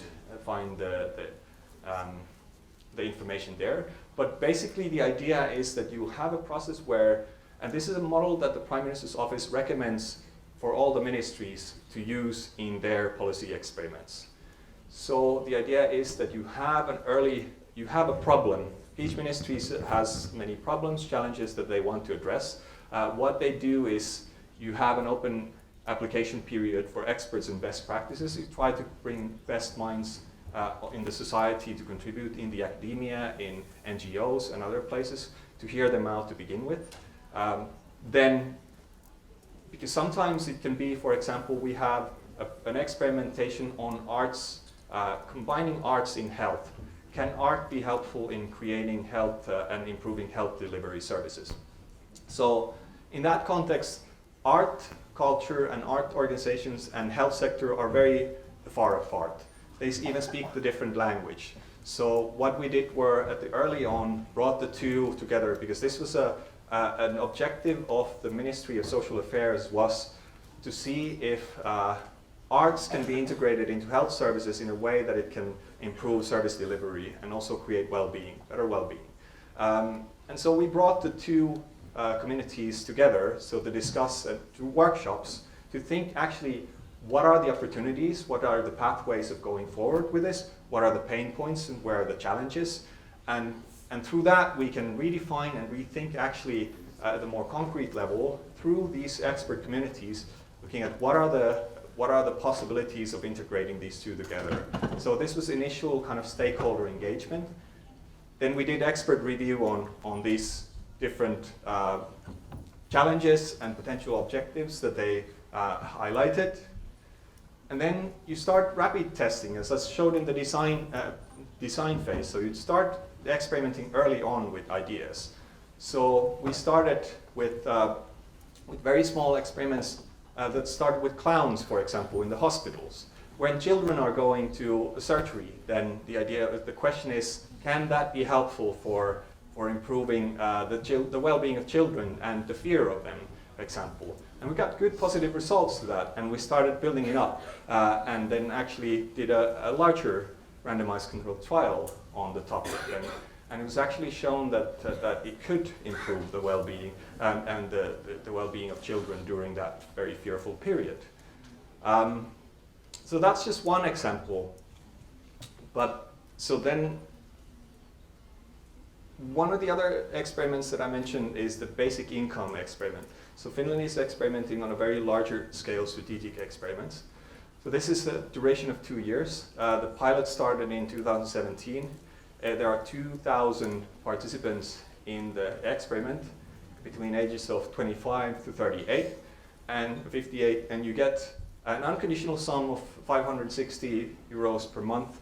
the information there. But basically the idea is that you have a process where, and this is a model that the Prime Minister's office recommends for all the ministries to use in their policy experiments. So the idea is that you have a problem. Each ministry has many problems, challenges that they want to address. What they do is you have an open application period for experts and best practices. You try to bring best minds in the society to contribute in the academia, in NGOs and other places, to hear them out to begin with. Then, because sometimes it can be, for example, we have an experimentation on arts, combining arts in health. can art be helpful in creating health and improving health delivery services? So in that context, art, culture, and art organizations and health sector are very far apart. They even speak the different language. So what we did were, at the early on, brought the two together, because this was an objective of the Ministry of Social Affairs, was to see if arts can be integrated into health services in a way that it can improve service delivery and also create well-being, better well-being. And so we brought the two communities together, so to discuss through workshops, to think actually what are the opportunities, what are the pathways of going forward with this, what are the pain points and where are the challenges, and through that we can redefine and rethink actually at a more concrete level through these expert communities, looking at what are the possibilities of integrating these two together. So this was initial kind of stakeholder engagement. Then we did expert review on these different challenges and potential objectives that they highlighted. And then you start rapid testing, as I showed in the design phase. So you'd start experimenting early on with ideas. So we started with very small experiments that started with clowns, for example, in the hospitals. When children are going to surgery, then the question is, can that be helpful for improving the well-being of children and the fear of them, for example? And we got good positive results to that, and we started building it up, and then actually did a larger randomized controlled trial on the topic. And it was actually shown that it could improve the well-being and the well-being of children during that very fearful period. So that's just one example. But so then, one of the other experiments that I mentioned is the basic income experiment. So Finland is experimenting on a very larger scale strategic experiments. So this is a duration of 2 years. The pilot started in 2017. There are 2,000 participants in the experiment between ages of 25 to 38 and 58, and you get an unconditional sum of 560 euros per month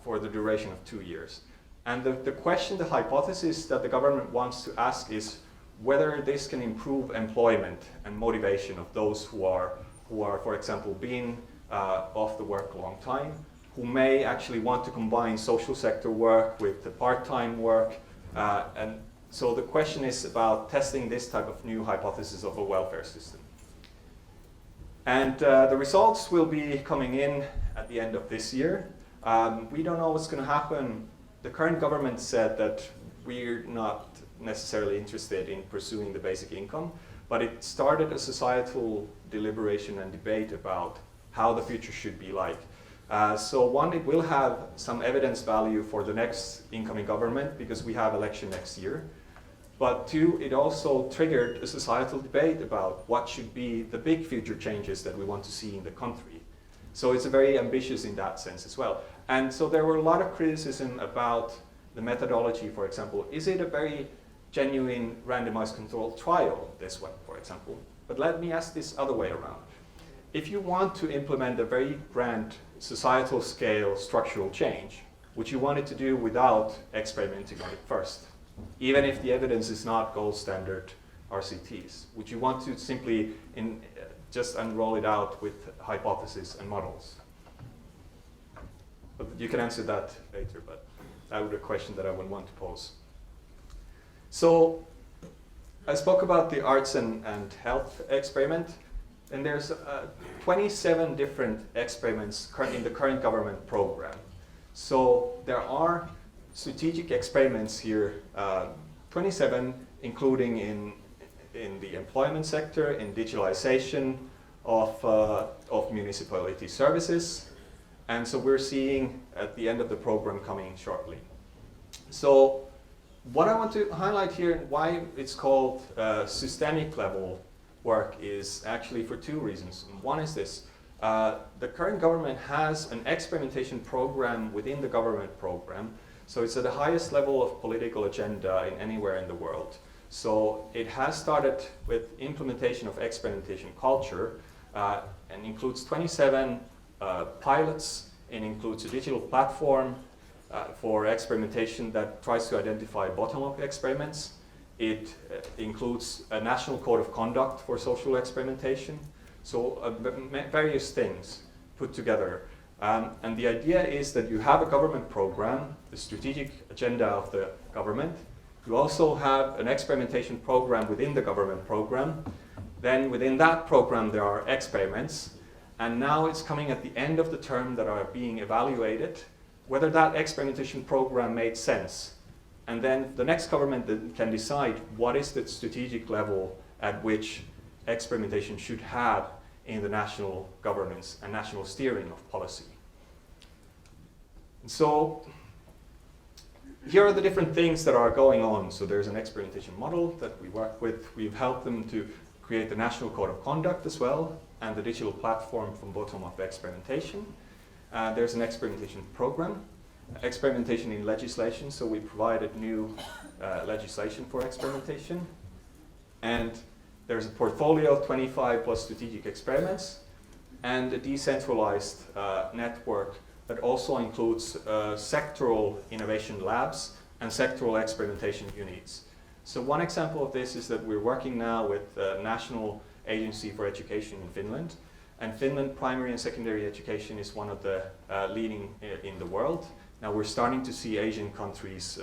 for the duration of 2 years. And the question, the hypothesis that the government wants to ask is whether this can improve employment and motivation of those who are, for example, being off the work a long time, who may actually want to combine social sector work with the part-time work. And so the question is about testing this type of new hypothesis of a welfare system. And the results will be coming in at the end of this year. We don't know what's going to happen. The current government said that we're not necessarily interested in pursuing the basic income, but it started a societal deliberation and debate about how the future should be like. So one, it will have some evidence value for the next incoming government because we have election next year. But two, it also triggered a societal debate about what should be the big future changes that we want to see in the country. So it's very ambitious in that sense as well. And so there were a lot of criticism about the methodology, for example. Is it a very genuine randomized controlled trial, this one, for example? But let me ask this other way around. If you want to implement a very grand societal scale structural change, would you want it to do without experimenting on it first? Even if the evidence is not gold standard RCTs, would you want to simply just unroll it out with hypotheses and models? But you can answer that later, but that would be a question that I would want to pose. So I spoke about the arts and health experiment, and there's 27 different experiments in the current government program. So there are strategic experiments here, 27, including in the employment sector, in digitalization of municipality services. And so we're seeing at the end of the program coming shortly. So what I want to highlight here, why it's called systemic level work, is actually for two reasons. One is this. The current government has an experimentation program within the government program. So it's at the highest level of political agenda in anywhere in the world. So it has started with implementation of experimentation culture and includes 27 pilots, and includes a digital platform, for experimentation that tries to identify bottom-up experiments. It includes a national code of conduct for social experimentation. So various things put together. And the idea is that you have a government program, the strategic agenda of the government. You also have an experimentation program within the government program. Then within that program there are experiments. And now it's coming at the end of the term that are being evaluated whether that experimentation program made sense. And then the next government can decide what is the strategic level at which experimentation should have in the national governance and national steering of policy. And so here are the different things that are going on. So there's an experimentation model that we work with. We've helped them to create the national code of conduct as well, and the digital platform from bottom-up experimentation. There's an experimentation program, experimentation in legislation, so we provided new legislation for experimentation. And there's a portfolio of 25 plus strategic experiments, and a decentralized network that also includes sectoral innovation labs and sectoral experimentation units. So one example of this is that we're working now with the National Agency for Education in Finland. And Finland primary and secondary education is one of the leading in the world. Now we're starting to see Asian countries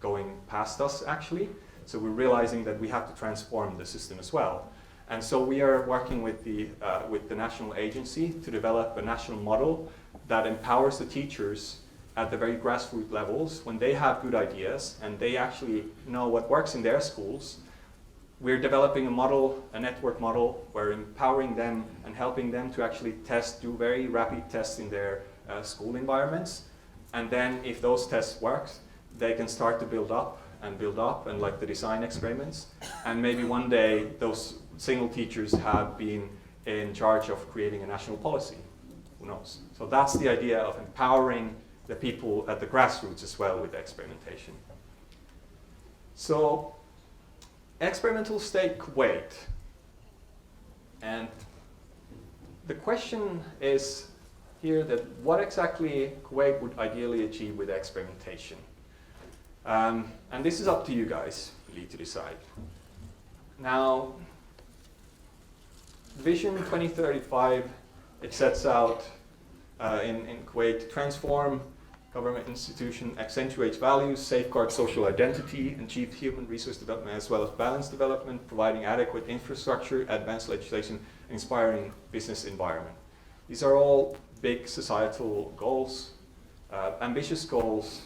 going past us actually. So we're realizing that we have to transform the system as well. And so we are working with the national agency to develop a national model that empowers the teachers at the very grassroots levels when they have good ideas and they actually know what works in their schools. We're developing a model, a network model, where empowering them and helping them to actually do very rapid tests in their school environments. And then if those tests work, they can start to build up and like the design experiments. And maybe one day those single teachers have been in charge of creating a national policy. Who knows? So that's the idea of empowering the people at the grassroots as well with experimentation. So experimental state Kuwait. And the question is here that what exactly Kuwait would ideally achieve with experimentation. And this is up to you guys really to decide. Now, Vision 2035, it sets out in Kuwait to transform government institution, accentuates values, safeguard social identity, achieve human resource development as well as balanced development, providing adequate infrastructure, advanced legislation, inspiring business environment. These are all big societal goals, ambitious goals,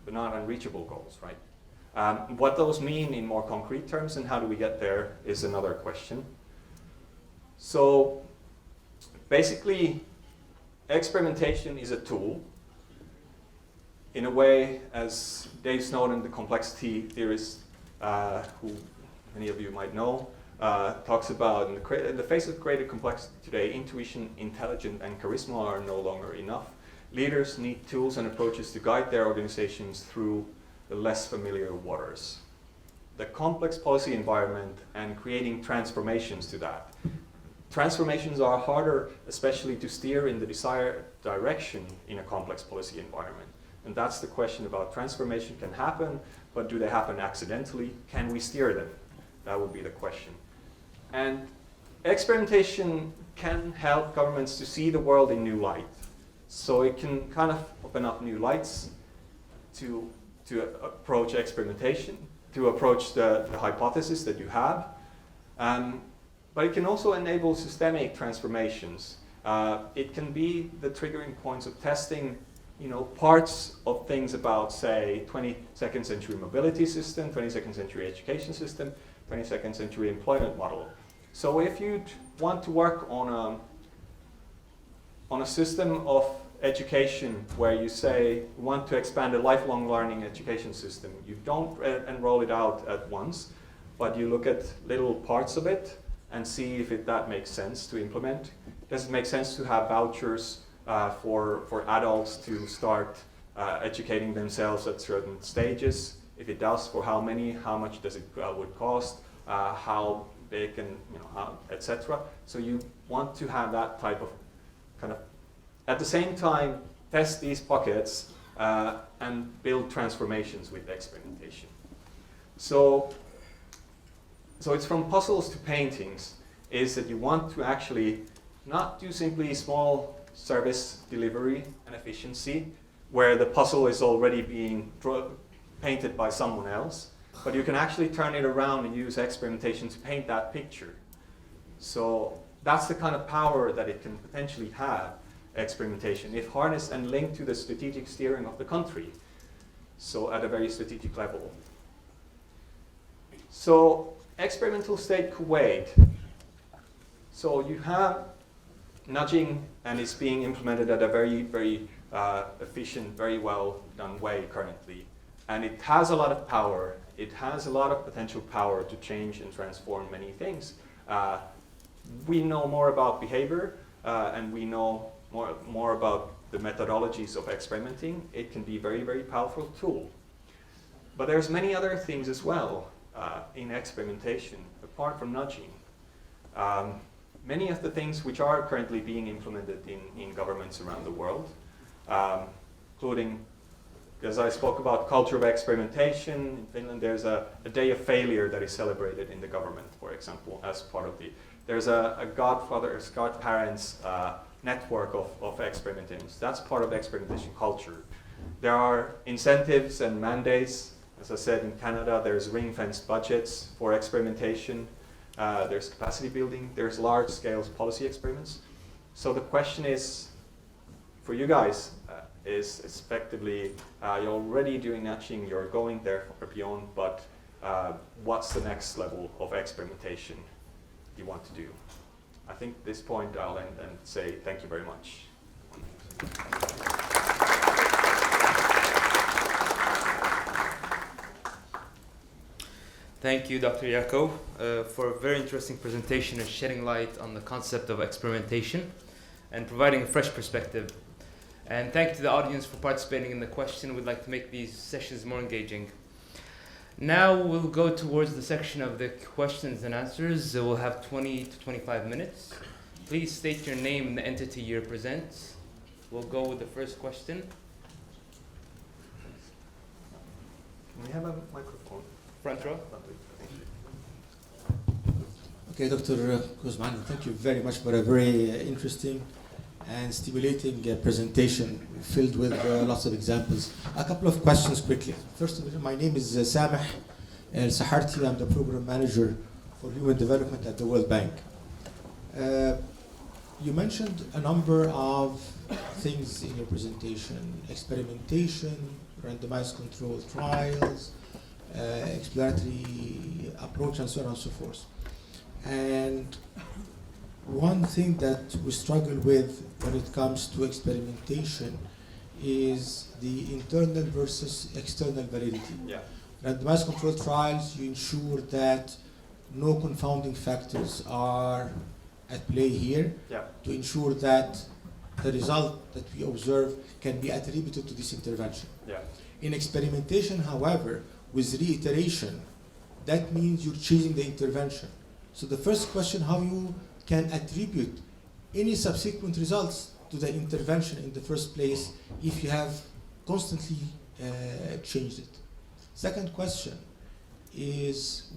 but not unreachable goals, right? What those mean in more concrete terms and how do we get there is another question. So basically, experimentation is a tool. In a way, as Dave Snowden, the complexity theorist, who many of you might know, talks about, in the face of greater complexity today, intuition, intelligence, and charisma are no longer enough. Leaders need tools and approaches to guide their organizations through the less familiar waters. The complex policy environment and creating transformations to that. Transformations are harder, especially to steer in the desired direction in a complex policy environment. And that's the question about transformation can happen, but do they happen accidentally? Can we steer them? That would be the question. And experimentation can help governments to see the world in new light. So it can kind of open up new lights to approach experimentation, to approach the hypothesis that you have. But it can also enable systemic transformations. It can be the triggering points of testing parts of things about, say, 22nd century mobility system, 22nd century education system, 22nd century employment model. So if you want to work on a system of education where you say you want to expand a lifelong learning education system, you don't enroll it out at once, but you look at little parts of it and see if that makes sense to implement. Does it make sense to have vouchers for adults to start educating themselves at certain stages? If it does, for how many? How much does it would cost? How big and etc. So you want to have that type of kind of, at the same time, test these pockets and build transformations with experimentation. So it's from puzzles to paintings, is that you want to actually not do simply small service delivery and efficiency, where the puzzle is already being painted by someone else, but you can actually turn it around and use experimentation to paint that picture. So that's the kind of power that it can potentially have, experimentation, if harnessed and linked to the strategic steering of the country, so at a very strategic level. So experimental state Kuwait. So you have nudging, and it's being implemented at a very, very efficient, very well done way currently. And it has a lot of power. It has a lot of potential power to change and transform many things. We know more about behavior, and we know more about the methodologies of experimenting. It can be a very, very powerful tool. But there's many other things as well in experimentation, apart from nudging. Many of the things which are currently being implemented in governments around the world, including, as I spoke about, culture of experimentation. In Finland, there's a day of failure that is celebrated in the government, for example, as part of the. There's a godfathers, godparents network of experimenters. That's part of experimentation culture. There are incentives and mandates. As I said, in Canada, there's ring-fenced budgets for experimentation. There's capacity building. There's large-scale policy experiments. So the question is, for you guys, is effectively, you're already doing nudging, you're going there for beyond, but what's the next level of experimentation you want to do? I think at this point I'll end and say thank you very much. Thank you, Dr. Jaco, for a very interesting presentation and shedding light on the concept of experimentation and providing a fresh perspective. And thank you to the audience for participating in the question. We'd like to make these sessions more engaging. Now we'll go towards the section of the questions and answers. We'll have 20 to 25 minutes. Please state your name and the entity you represent. We'll go with the first question. Can we have a microphone? Front row. Okay, Dr. Kuzman, thank you very much for a very interesting and stimulating presentation filled with lots of examples. A couple of questions quickly. First of all, my name is Sameh El-Saharti. I'm the program manager for human development at the World Bank. You mentioned a number of things in your presentation: experimentation, randomized controlled trials, exploratory approach, and so on and so forth. And one thing that we struggle with when it comes to experimentation is the internal versus external validity. Yeah. Randomized controlled trials, you ensure that no confounding factors are at play here, Yeah. to ensure that the result that we observe can be attributed to this intervention. Yeah. In experimentation, however, with reiteration, that means you're changing the intervention. So the first question, how you can attribute any subsequent results to the intervention in the first place if you have constantly changed it. Second question is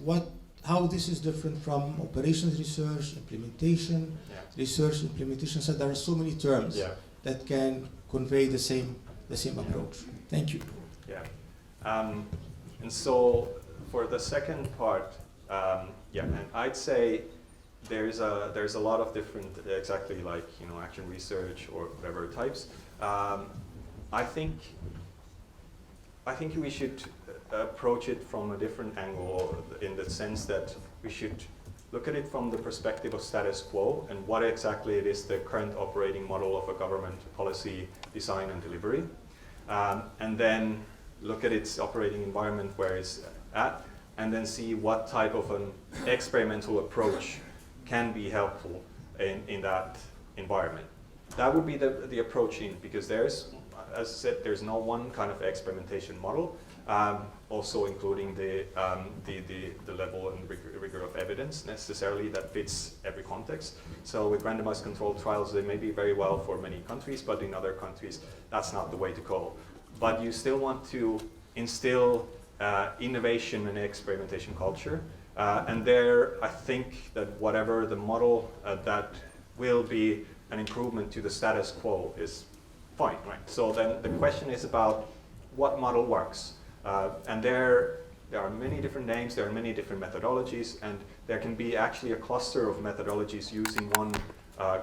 how this is different from operations research, implementation, research, implementation. So there are so many terms that can convey the same approach. Thank you. Yeah. And so for the second part, and I'd say there's a lot of different, exactly like action research or whatever types. I think we should approach it from a different angle, in the sense that we should look at it from the perspective of status quo and what exactly it is the current operating model of a government policy design and delivery, and then look at its operating environment where it's at, and then see what type of an experimental approach can be helpful in that environment. That would be the approach because there's, as I said, there's no one kind of experimentation model, also including the level and rigor of evidence necessarily that fits every context. So with randomized controlled trials, they may be very well for many countries, but in other countries, that's not the way to go. but you still want to instill innovation and experimentation culture. And there, I think that whatever the model that will be an improvement to the status quo is fine, right? So then the question is about what model works. And there are many different names, there are many different methodologies, and there can be actually a cluster of methodologies using one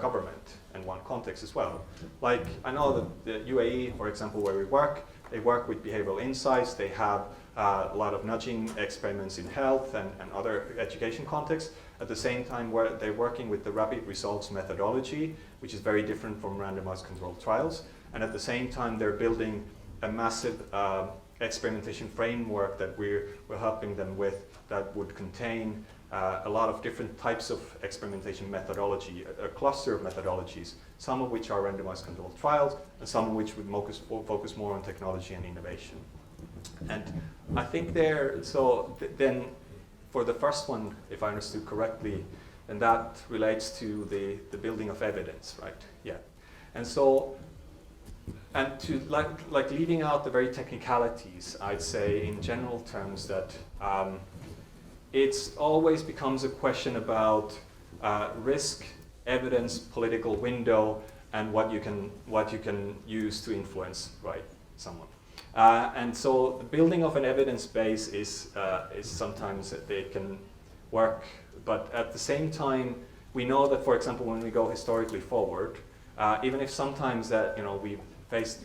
government and one context as well. Like, I know that the UAE, for example, where we work, they work with behavioral insights, they have a lot of nudging experiments in health and other education contexts. At the same time, where they're working with the rapid results methodology, which is very different from randomized controlled trials. And at the same time, they're building a massive experimentation framework that we're helping them with that would contain a lot of different types of experimentation methodology, a cluster of methodologies, some of which are randomized controlled trials, and some of which would focus more on technology and innovation. And I think then for the first one, if I understood correctly, then that relates to the building of evidence, right? Yeah. And so, and to like leaving out the very technicalities, I'd say in general terms that it's always becomes a question about risk, evidence, political window, and what you can use to influence, right, someone. And so the building of an evidence base is sometimes that they can work, but at the same time, we know that, for example, when we go historically forward, even if sometimes that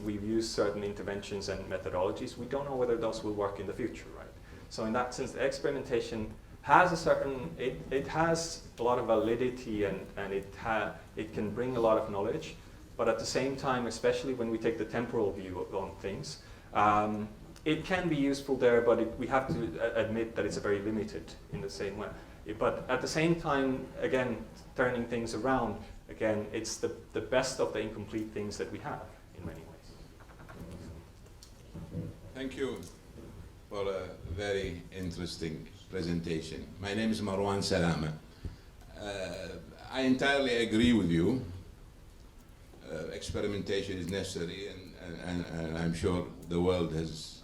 we've used certain interventions and methodologies, we don't know whether those will work in the future, right? So in that sense, the experimentation has it has a lot of validity and it can bring a lot of knowledge, but at the same time, especially when we take the temporal view on things, it can be useful there, but we have to admit that it's very limited in the same way. But at the same time, again, turning things around, again, it's the best of the incomplete things that we have in many ways. Thank you for a very interesting presentation. My name is Marwan Salama. I entirely agree with you. Experimentation is necessary, and I'm sure the world has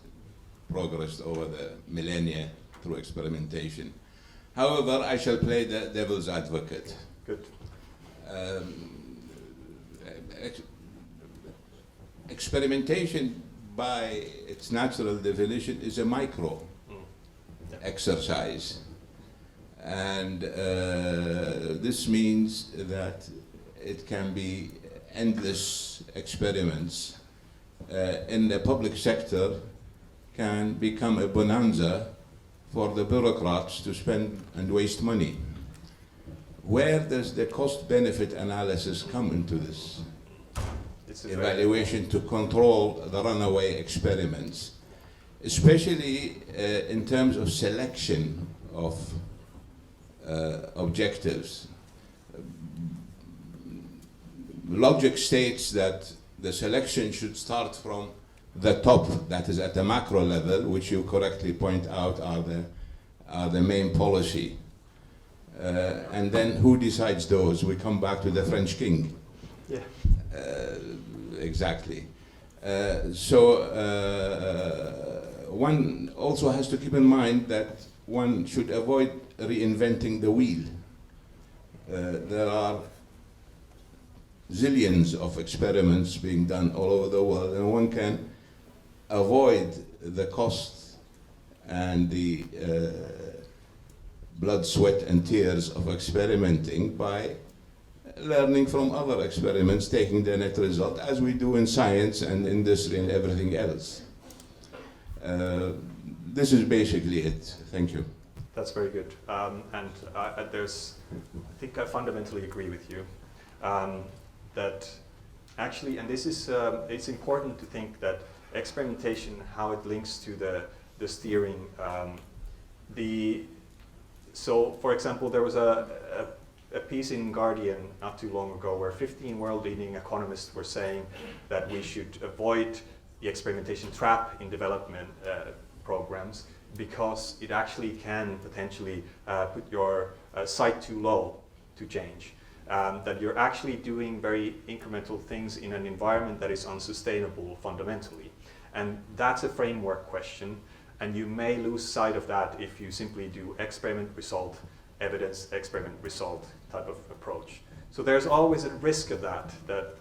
progressed over the millennia through experimentation. However, I shall play the devil's advocate. Good. Experimentation, by its natural definition, is a micro exercise. And this means that it can be endless experiments in the public sector can become a bonanza for the bureaucrats to spend and waste money. Where does the cost-benefit analysis come into this? Evaluation to control the runaway experiments, especially in terms of selection of objectives. Logic states that the selection should start from the top, that is at the macro level, which you correctly point out are the main policy. And then who decides those? We come back to the French king. Yeah. Exactly. So one also has to keep in mind that one should avoid reinventing the wheel. There are zillions of experiments being done all over the world, and one can avoid the cost and the blood, sweat, and tears of experimenting by learning from other experiments, taking the net result, as we do in science and industry and everything else. This is basically it. Thank you. That's very good. And I think I fundamentally agree with you that actually, and this is, it's important to think that experimentation, how it links to the steering. So, for example, there was a piece in Guardian not too long ago where 15 world-leading economists were saying that we should avoid the experimentation trap in development programs because it actually can potentially put your sight too low to change. That you're actually doing very incremental things in an environment that is unsustainable fundamentally. And that's a framework question, and you may lose sight of that if you simply do experiment, result, evidence, experiment, result type of approach. So there's always a risk of that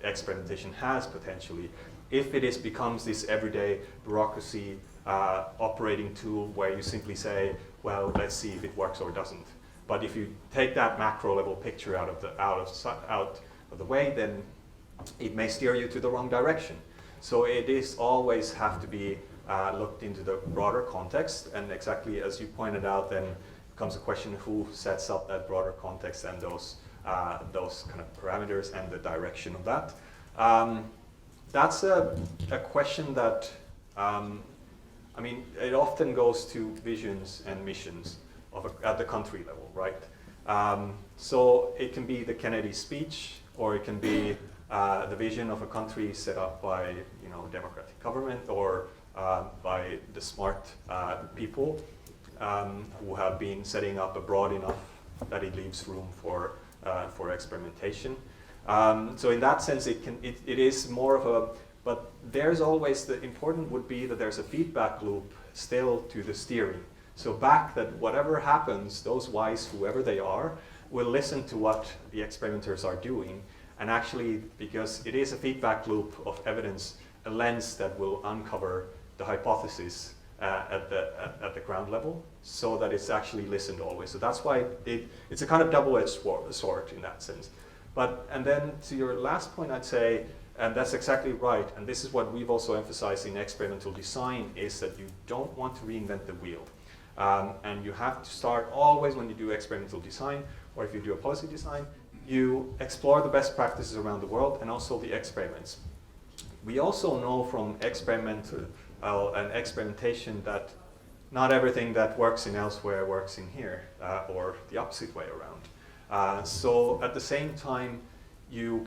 experimentation has potentially, if it becomes this everyday bureaucracy operating tool where you simply say, well, let's see if it works or doesn't. But if you take that macro level picture out of the way, then it may steer you to the wrong direction. So it is always have to be looked into the broader context, and exactly as you pointed out, then comes a question who sets up that broader context and those kind of parameters and the direction of that. That's a question that, I mean, it often goes to visions and missions at the country level, right? So it can be the Kennedy speech, or it can be the vision of a country set up by, democratic government, or by the smart people who have been setting up abroad enough that it leaves room for experimentation. So in that sense, it is more of a, but there's always, the important would be that there's a feedback loop still to the steering. So back that whatever happens, those wise, whoever they are, will listen to what the experimenters are doing. And actually, because it is a feedback loop of evidence, a lens that will uncover the hypothesis at the ground level, so that it's actually listened always. So that's why it's a kind of double-edged sword in that sense. And then to your last point, I'd say, and that's exactly right, and this is what we've also emphasized in experimental design, is that you don't want to reinvent the wheel. And you have to start always when you do experimental design, or if you do a policy design, you explore the best practices around the world and also the experiments. We also know from experimental and experimentation that not everything that works in elsewhere works in here, or the opposite way around. So at the same time, you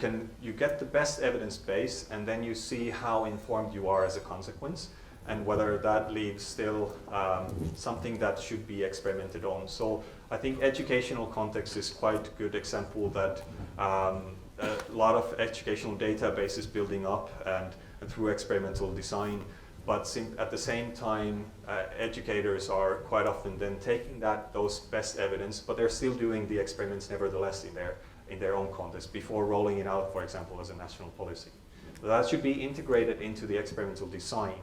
get the best evidence base, and then you see how informed you are as a consequence, and whether that leaves still something that should be experimented on. So I think educational context is quite a good example that a lot of educational database is building up and through experimental design, but at the same time, educators are quite often then taking those best evidence, but they're still doing the experiments nevertheless in their own context before rolling it out, for example, as a national policy. So that should be integrated into the experimental design.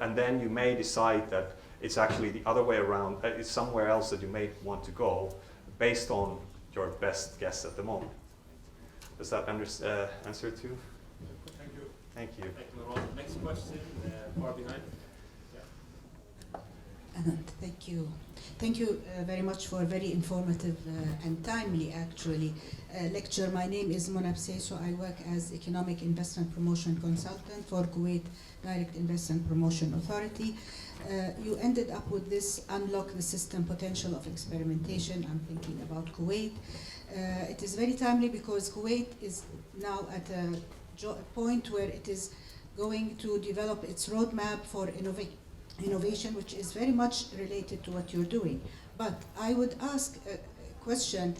And then you may decide that it's actually the other way around, it's somewhere else that you may want to go based on your best guess at the moment. Does that answer too? Thank you. Thank you. Thank you, Laurent. Next question, far behind. Thank you. Thank you very much for a very informative and timely, actually, lecture. My name is Mona Bseiso. I work as Economic Investment Promotion Consultant for Kuwait Direct Investment Promotion Authority. You ended up with this unlock the system potential of experimentation. I'm thinking about Kuwait. It is very timely because Kuwait is now at a point where it is going to develop its roadmap for innovation, which is very much related to what you're doing. But I would ask a question,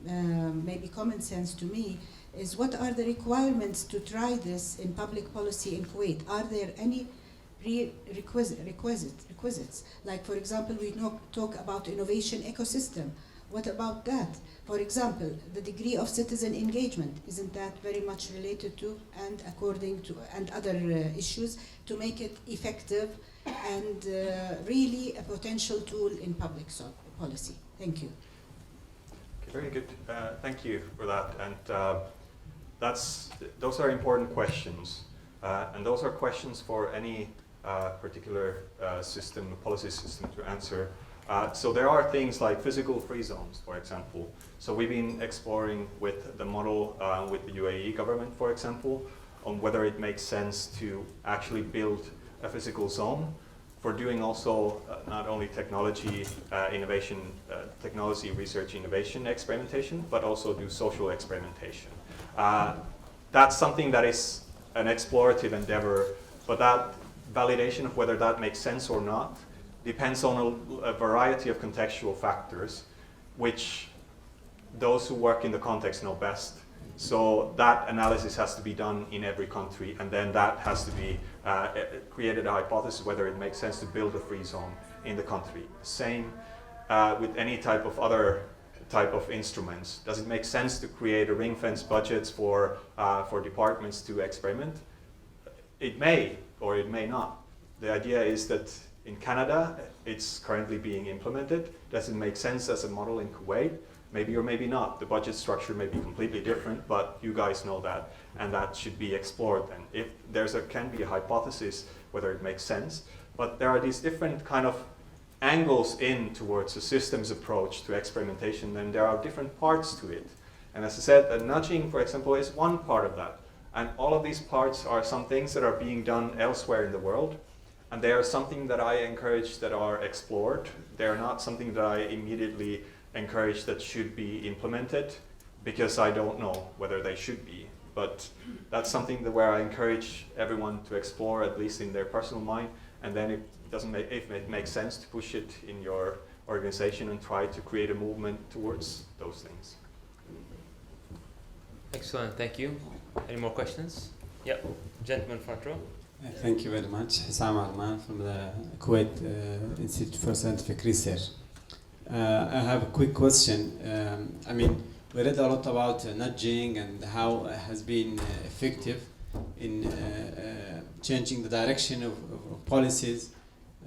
maybe common sense to me, is what are the requirements to try this in public policy in Kuwait? Are there any requisites? Like, for example, we talk about innovation ecosystem. What about that? For example, the degree of citizen engagement, isn't that very much related to, and according to, and other issues, to make it effective and really a potential tool in public policy? Thank you. Okay, very good. Thank you for that. And those are important questions. And those are questions for any particular policy system to answer. So there are things like physical free zones, for example. So we've been exploring with the model with the UAE government, for example, on whether it makes sense to actually build a physical zone for doing also not only technology innovation, technology research innovation experimentation, but also do social experimentation. That's something that is an explorative endeavor, but that validation of whether that makes sense or not depends on a variety of contextual factors, which those who work in the context know best. So that analysis has to be done in every country, and then that has to be created a hypothesis whether it makes sense to build a free zone in the country. Same with any type of other type of instruments. Does it make sense to create a ring-fence budgets for departments to experiment? It may, or it may not. The idea is that in Canada, it's currently being implemented. Does it make sense as a model in Kuwait? Maybe or maybe not. The budget structure may be completely different, but you guys know that, and that should be explored then. If can be a hypothesis whether it makes sense, but there are these different kind of angles in towards a systems approach to experimentation, then there are different parts to it. And as I said, nudging, for example, is one part of that. And all of these parts are some things that are being done elsewhere in the world. And they are something that I encourage that are explored. They are not something that I immediately encourage that should be implemented, because I don't know whether they should be. But that's something where I encourage everyone to explore, at least in their personal mind. And then if it makes sense to push it in your organization and try to create a movement towards those things. Excellent, thank you. Any more questions? Yep, gentleman front row. Thank you very much. Hissam Arman from the Kuwait Institute for Scientific Research. I have a quick question. We read a lot about nudging and how it has been effective in changing the direction of policies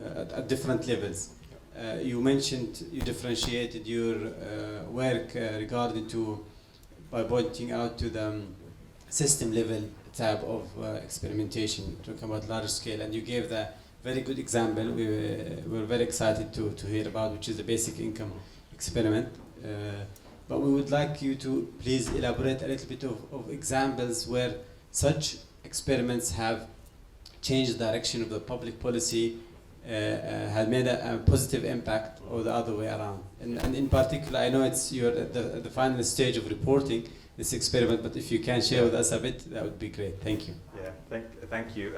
at different levels. You mentioned you differentiated your work regarding to by pointing out to the system level type of experimentation, talking about large scale, and you gave the very good example we were very excited to hear about, which is the basic income experiment. But we would like you to please elaborate a little bit of examples where such experiments have changed the direction of the public policy, had made a positive impact, or the other way around. And in particular, I know you're at the final stage of reporting this experiment, but if you can share with us a bit, that would be great. Thank you. Yeah, thank you.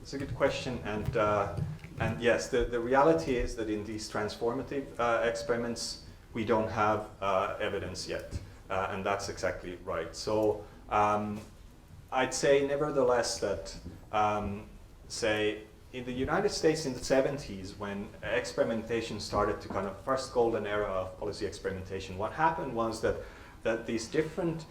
It's a good question, and yes, the reality is that in these transformative experiments, we don't have evidence yet, and that's exactly right. So I'd say nevertheless that, say, in the United States in the 70s, when experimentation started to kind of first golden era of policy experimentation, what happened was that these different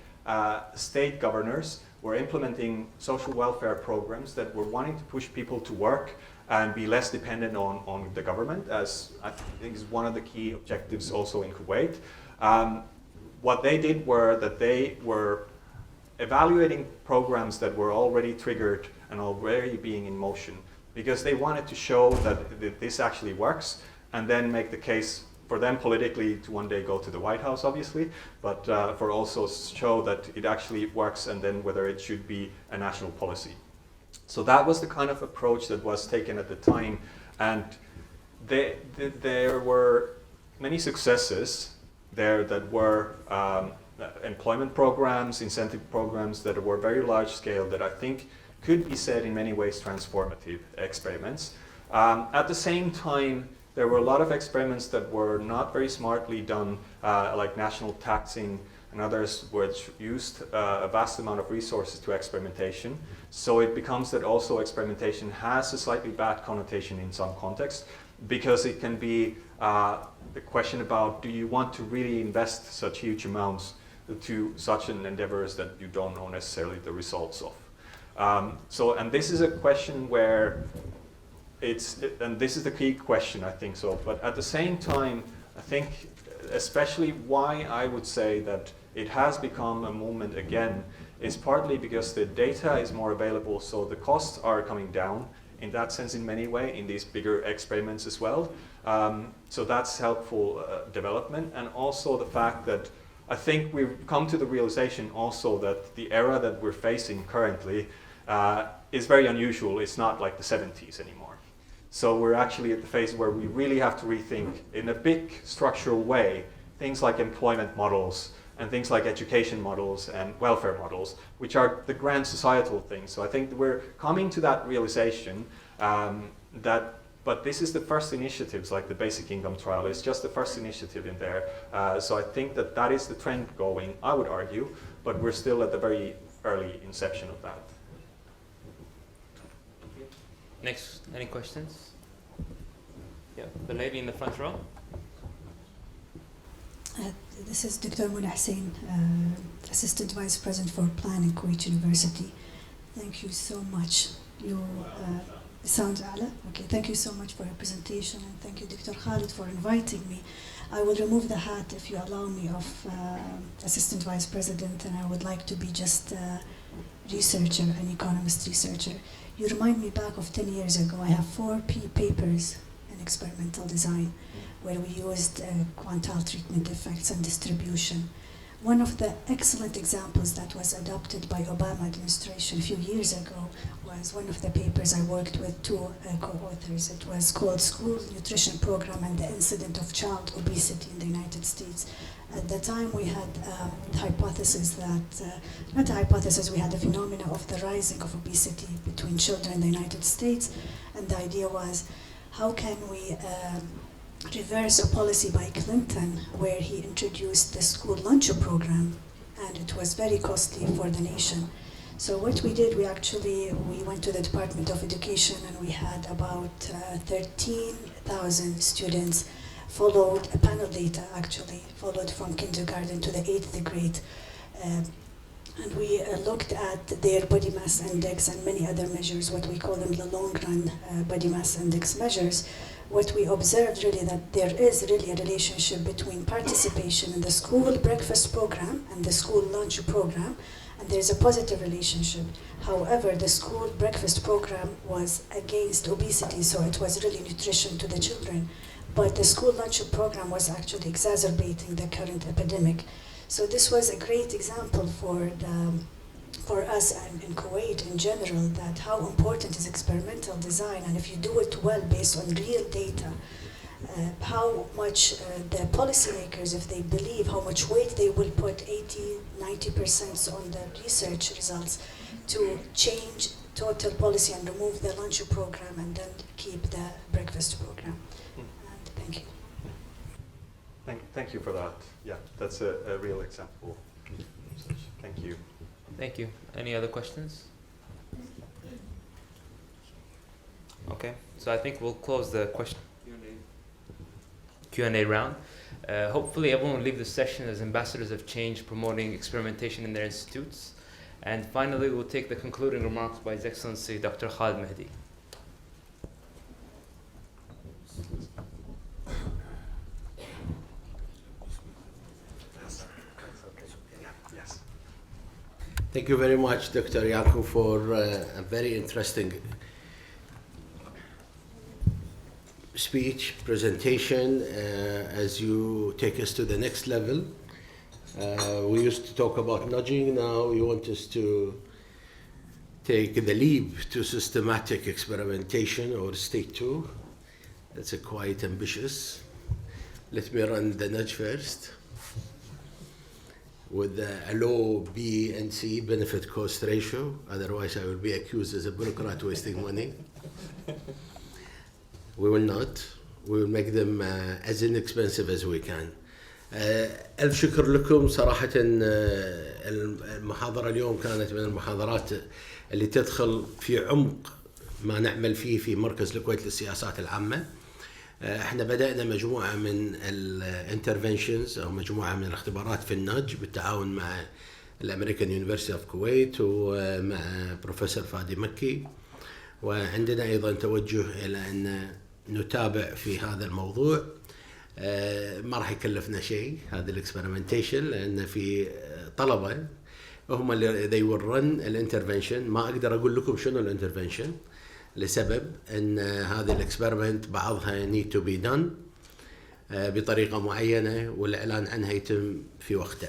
state governors were implementing social welfare programs that were wanting to push people to work and be less dependent on the government, as I think is one of the key objectives also in Kuwait. What they did were that they were evaluating programs that were already triggered and already being in motion, because they wanted to show that this actually works, and then make the case for them politically to one day go to the White House, obviously, but for also show that it actually works, and then whether it should be a national policy. So that was the kind of approach that was taken at the time, and there were many successes there that were employment programs, incentive programs that were very large scale, that I think could be said in many ways transformative experiments. At the same time, there were a lot of experiments that were not very smartly done, like national taxing and others, which used a vast amount of resources to experimentation. So it becomes that also experimentation has a slightly bad connotation in some contexts, because it can be the question about, do you want to really invest such huge amounts to such an endeavors that you don't know necessarily the results of? And this is a question where and this is the key question, I think so. But at the same time, I think especially why I would say that it has become a movement again is partly because the data is more available, so the costs are coming down in that sense in many ways, in these bigger experiments as well. So that's helpful development, and also the fact that I think we've come to the realization also that the era that we're facing currently is very unusual. It's not like the 70s anymore. So we're actually at the phase where we really have to rethink in a big structural way things like employment models and things like education models and welfare models, which are the grand societal things. So I think we're coming to that realization but this is the first initiatives, like the basic income trial is just the first initiative in there. So I think that is the trend going, I would argue. but we're still at the very early inception of that. Next, any questions? Yeah, the lady in the front row. This is Dr. Mona Hussein, Assistant Vice President for Planning, Kuwait University. Thank you so much. Sounds ala? Okay, thank you so much for your presentation, and thank you, Dr. Khalid, for inviting me. I will remove the hat, if you allow me, of Assistant Vice President, and I would like to be just a researcher, an economist researcher. You remind me back of 10 years ago. I have 4 papers in experimental design where we used quantile treatment effects and distribution. One of the excellent examples that was adopted by Obama administration a few years ago was one of the papers I worked with 2 co-authors. It was called School Nutrition Program and the Incidence of Child Obesity in the United States. At the time we had the hypothesis that, not a hypothesis, we had a phenomena of the rising of obesity between children in the United States, and the idea was, how can we reverse a policy by Clinton where he introduced the school lunch program, and it was very costly for the nation. So what we did, we went to the Department of Education, and we had about 13,000 students followed, panel data actually, followed from kindergarten to the 8th grade. And we looked at their body mass index and many other measures, what we call them the long run body mass index measures. What we observed really that there is really a relationship between participation in the school breakfast program and the school lunch program, and there's a positive relationship. However, the school breakfast program was against obesity, so it was really nutrition to the children. But the school lunch program was actually exacerbating the current epidemic. So this was a great example for us and in Kuwait in general, that how important is experimental design, and if you do it well based on real data, how much the policymakers, if they believe how much weight they will put 80-90% on the research results to change total policy and remove the lunch program and then keep the breakfast program. And thank you. Thank you for that. Yeah, that's a real example. Thank you. Thank you. Any other questions? Okay, so I think we'll close the Q&A round. Hopefully everyone will leave the session as ambassadors of change, promoting experimentation in their institutes. And finally, we'll take the concluding remarks by His Excellency Dr. Khalid Mehdi. Thank you very much, Dr. Yaku, for a very interesting speech, presentation, as you take us to the next level. We used to talk about nudging, now you want us to take the leap to systematic experimentation, or stage 2. That's quite ambitious. Let me run the nudge first. With a low B and C benefit cost ratio, otherwise I will be accused as a bureaucrat wasting money. We will not. We will make them as inexpensive as we can. ألف شكر لكم صراحة. المحاضرة اليوم كانت من المحاضرات اللي تدخل في عمق ما نعمل فيه في مركز الكويت للسياسات العامة. احنا بدأنا مجموعة من الانترفنشنز او مجموعة من الاختبارات في النج بالتعاون مع الامريكان يونيفرسيتي اوف كويت ومع بروفيسور فادي مكي، وعندنا ايضا توجه الى ان نتابع في هذا الموضوع. ما راح يكلفنا شيء هذا الاكسبيرمنتيشن، لان في طلبة هم اللي they will run الانترفنشن. ما اقدر اقول لكم شنو الانترفنشن لسبب ان هذه الاكسبيرمنت بعضها need to be done بطريقة معينة والإعلان عنها يتم في وقته.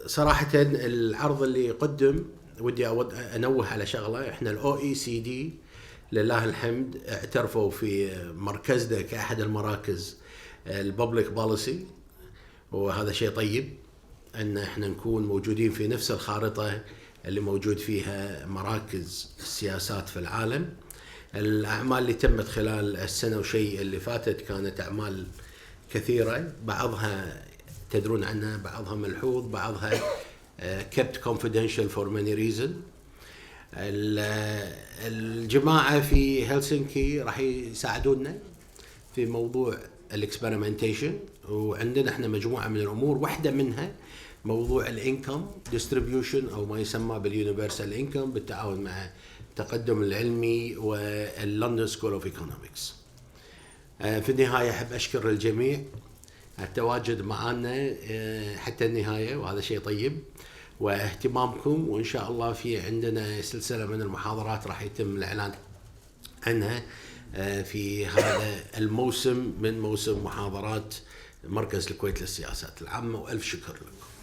صراحة العرض اللي قدم ودي أنوه على شغلة. احنا الOECD لله الحمد اعترفوا في مركزنا كأحد المراكز الببليك بوليسي، وهذا شيء طيب ان احنا نكون موجودين في نفس الخارطة اللي موجود فيها مراكز السياسات في العالم. الأعمال اللي تمت خلال السنة وشيء اللي فاتت كانت أعمال كثيرة، بعضها تدرون عنها، بعضها ملحوظ، بعضها kept confidential for many reasons. الجماعة في هلسنكي راح يساعدونا في موضوع الاكسبيرمنتيشن، وعندنا احنا مجموعة من الأمور، واحدة منها موضوع الانكم ديستريبيوشن أو ما يسمى باليونيفرسال انكم بالتعاون مع التقدم العلمي واللندن سكول اوف ايكونومكس. في النهاية أحب أشكر الجميع التواجد معنا حتى النهاية، وهذا شيء طيب، واهتمامكم، وإن شاء الله في عندنا سلسلة من المحاضرات راح يتم الإعلان عنها في هذا الموسم من موسم محاضرات مركز الكويت للسياسات العامة، وألف شكر لكم.